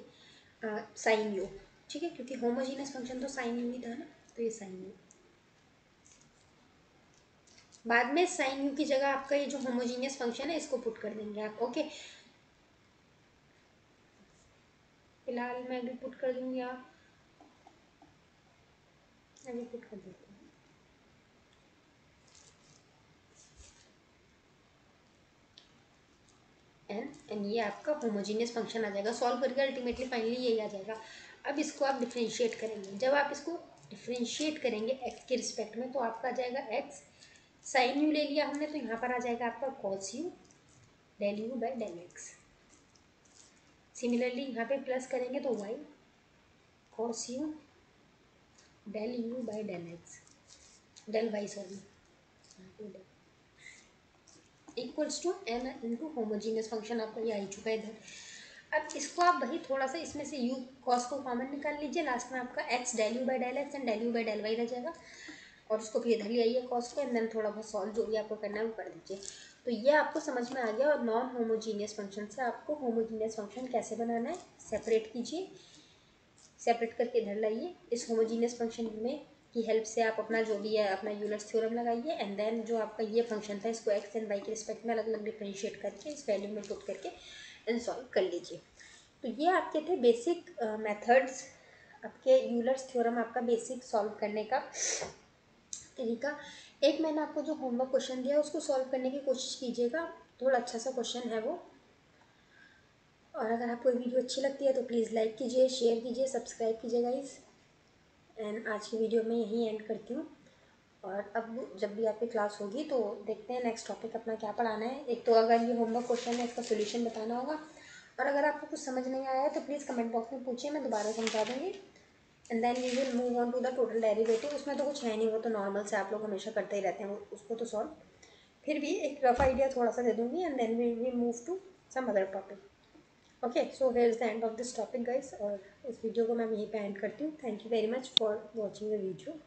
साइन यू। ठीक है, क्योंकि होमोजीनियस फंक्शन तो साइन यू ही था ना, तो ये साइन यू। बाद में साइन यू की जगह आपका ये जो होमोजीनियस फंक्शन है इसको पुट कर देंगे आप। ओके, फिलहाल मैं अभी पुट कर दूंगी, आप अभी पुट कर देती हूँ। एन ये आपका होमोजीनियस फंक्शन आ जाएगा। सॉल्व करके अल्टीमेटली फाइनली यही आ जाएगा। अब इसको आप डिफ्रेंशिएट करेंगे। जब आप इसको डिफ्रेंशिएट करेंगे एक्स के रिस्पेक्ट में तो आपका आ जाएगा एक्स साइन यू ले लिया हमने, तो यहाँ पर आ जाएगा आपका cos u del u by del x. Similarly यहाँ पे प्लस करेंगे तो y cos u del u by del x, del y sorry, equals to n into homogeneous function आपका ये आ चुका है इधर। अब इसको आप वही थोड़ा सा इसमें से यू कॉस को कॉमन निकाल लीजिए, लास्ट में आपका x del u by del x and del u by del y रह जाएगा, और उसको फिर इधर ले आइए कॉस को, एंड देन थोड़ा बहुत सॉल्व जो भी आपको करना है वो कर दीजिए। तो ये आपको समझ में आ गया। और नॉन होमोजीनियस फंक्शन से आपको होमोजीनियस फंक्शन कैसे बनाना है, सेपरेट कीजिए, सेपरेट करके इधर लाइए। इस होमोजीनियस फंक्शन में की हेल्प से आप अपना जो भी है अपना यूलर्स थ्योरम लगाइए, एंड देन जो आपका ये फंक्शन था इसको एक्स एंड वाई के रिस्पेक्ट में अलग अलग डिफरेंशिएट करके इस वैल्यू में पुट करके एंड सॉल्व कर लीजिए। तो ये आपके थे बेसिक मेथड्स, आपके यूलर्स थ्योरम आपका बेसिक सॉल्व करने का तरीका। एक मैंने आपको जो होमवर्क क्वेश्चन दिया उसको सॉल्व करने की कोशिश कीजिएगा, थोड़ा अच्छा सा क्वेश्चन है वो। और अगर आपको वीडियो अच्छी लगती है तो प्लीज़ लाइक कीजिए, शेयर कीजिए, सब्सक्राइब कीजिए गाइस। एंड आज की वीडियो में यहीं एंड करती हूँ। और अब जब भी आपकी क्लास होगी तो देखते हैं नेक्स्ट टॉपिक अपना क्या पढ़ाना है। एक तो अगर ये होमवर्क क्वेश्चन है इसका सोल्यूशन बताना होगा, और अगर आपको कुछ समझ नहीं आया है तो प्लीज़ कमेंट बॉक्स में पूछिए, मैं दोबारा समझा दूँगी। And then we will move on to the total derivative. उसमें तो कुछ है नहीं, वो तो नॉर्मल से आप लोग हमेशा करते ही रहते हैं, उसको तो सॉल्व फिर भी एक रफ आइडिया थोड़ा सा दे दूँगी, and then we will move to some other topic. Okay, so here is the end of this topic guys, और इस वीडियो को मैं यहीं पे एंड करती हूँ। Thank you very much for watching the video.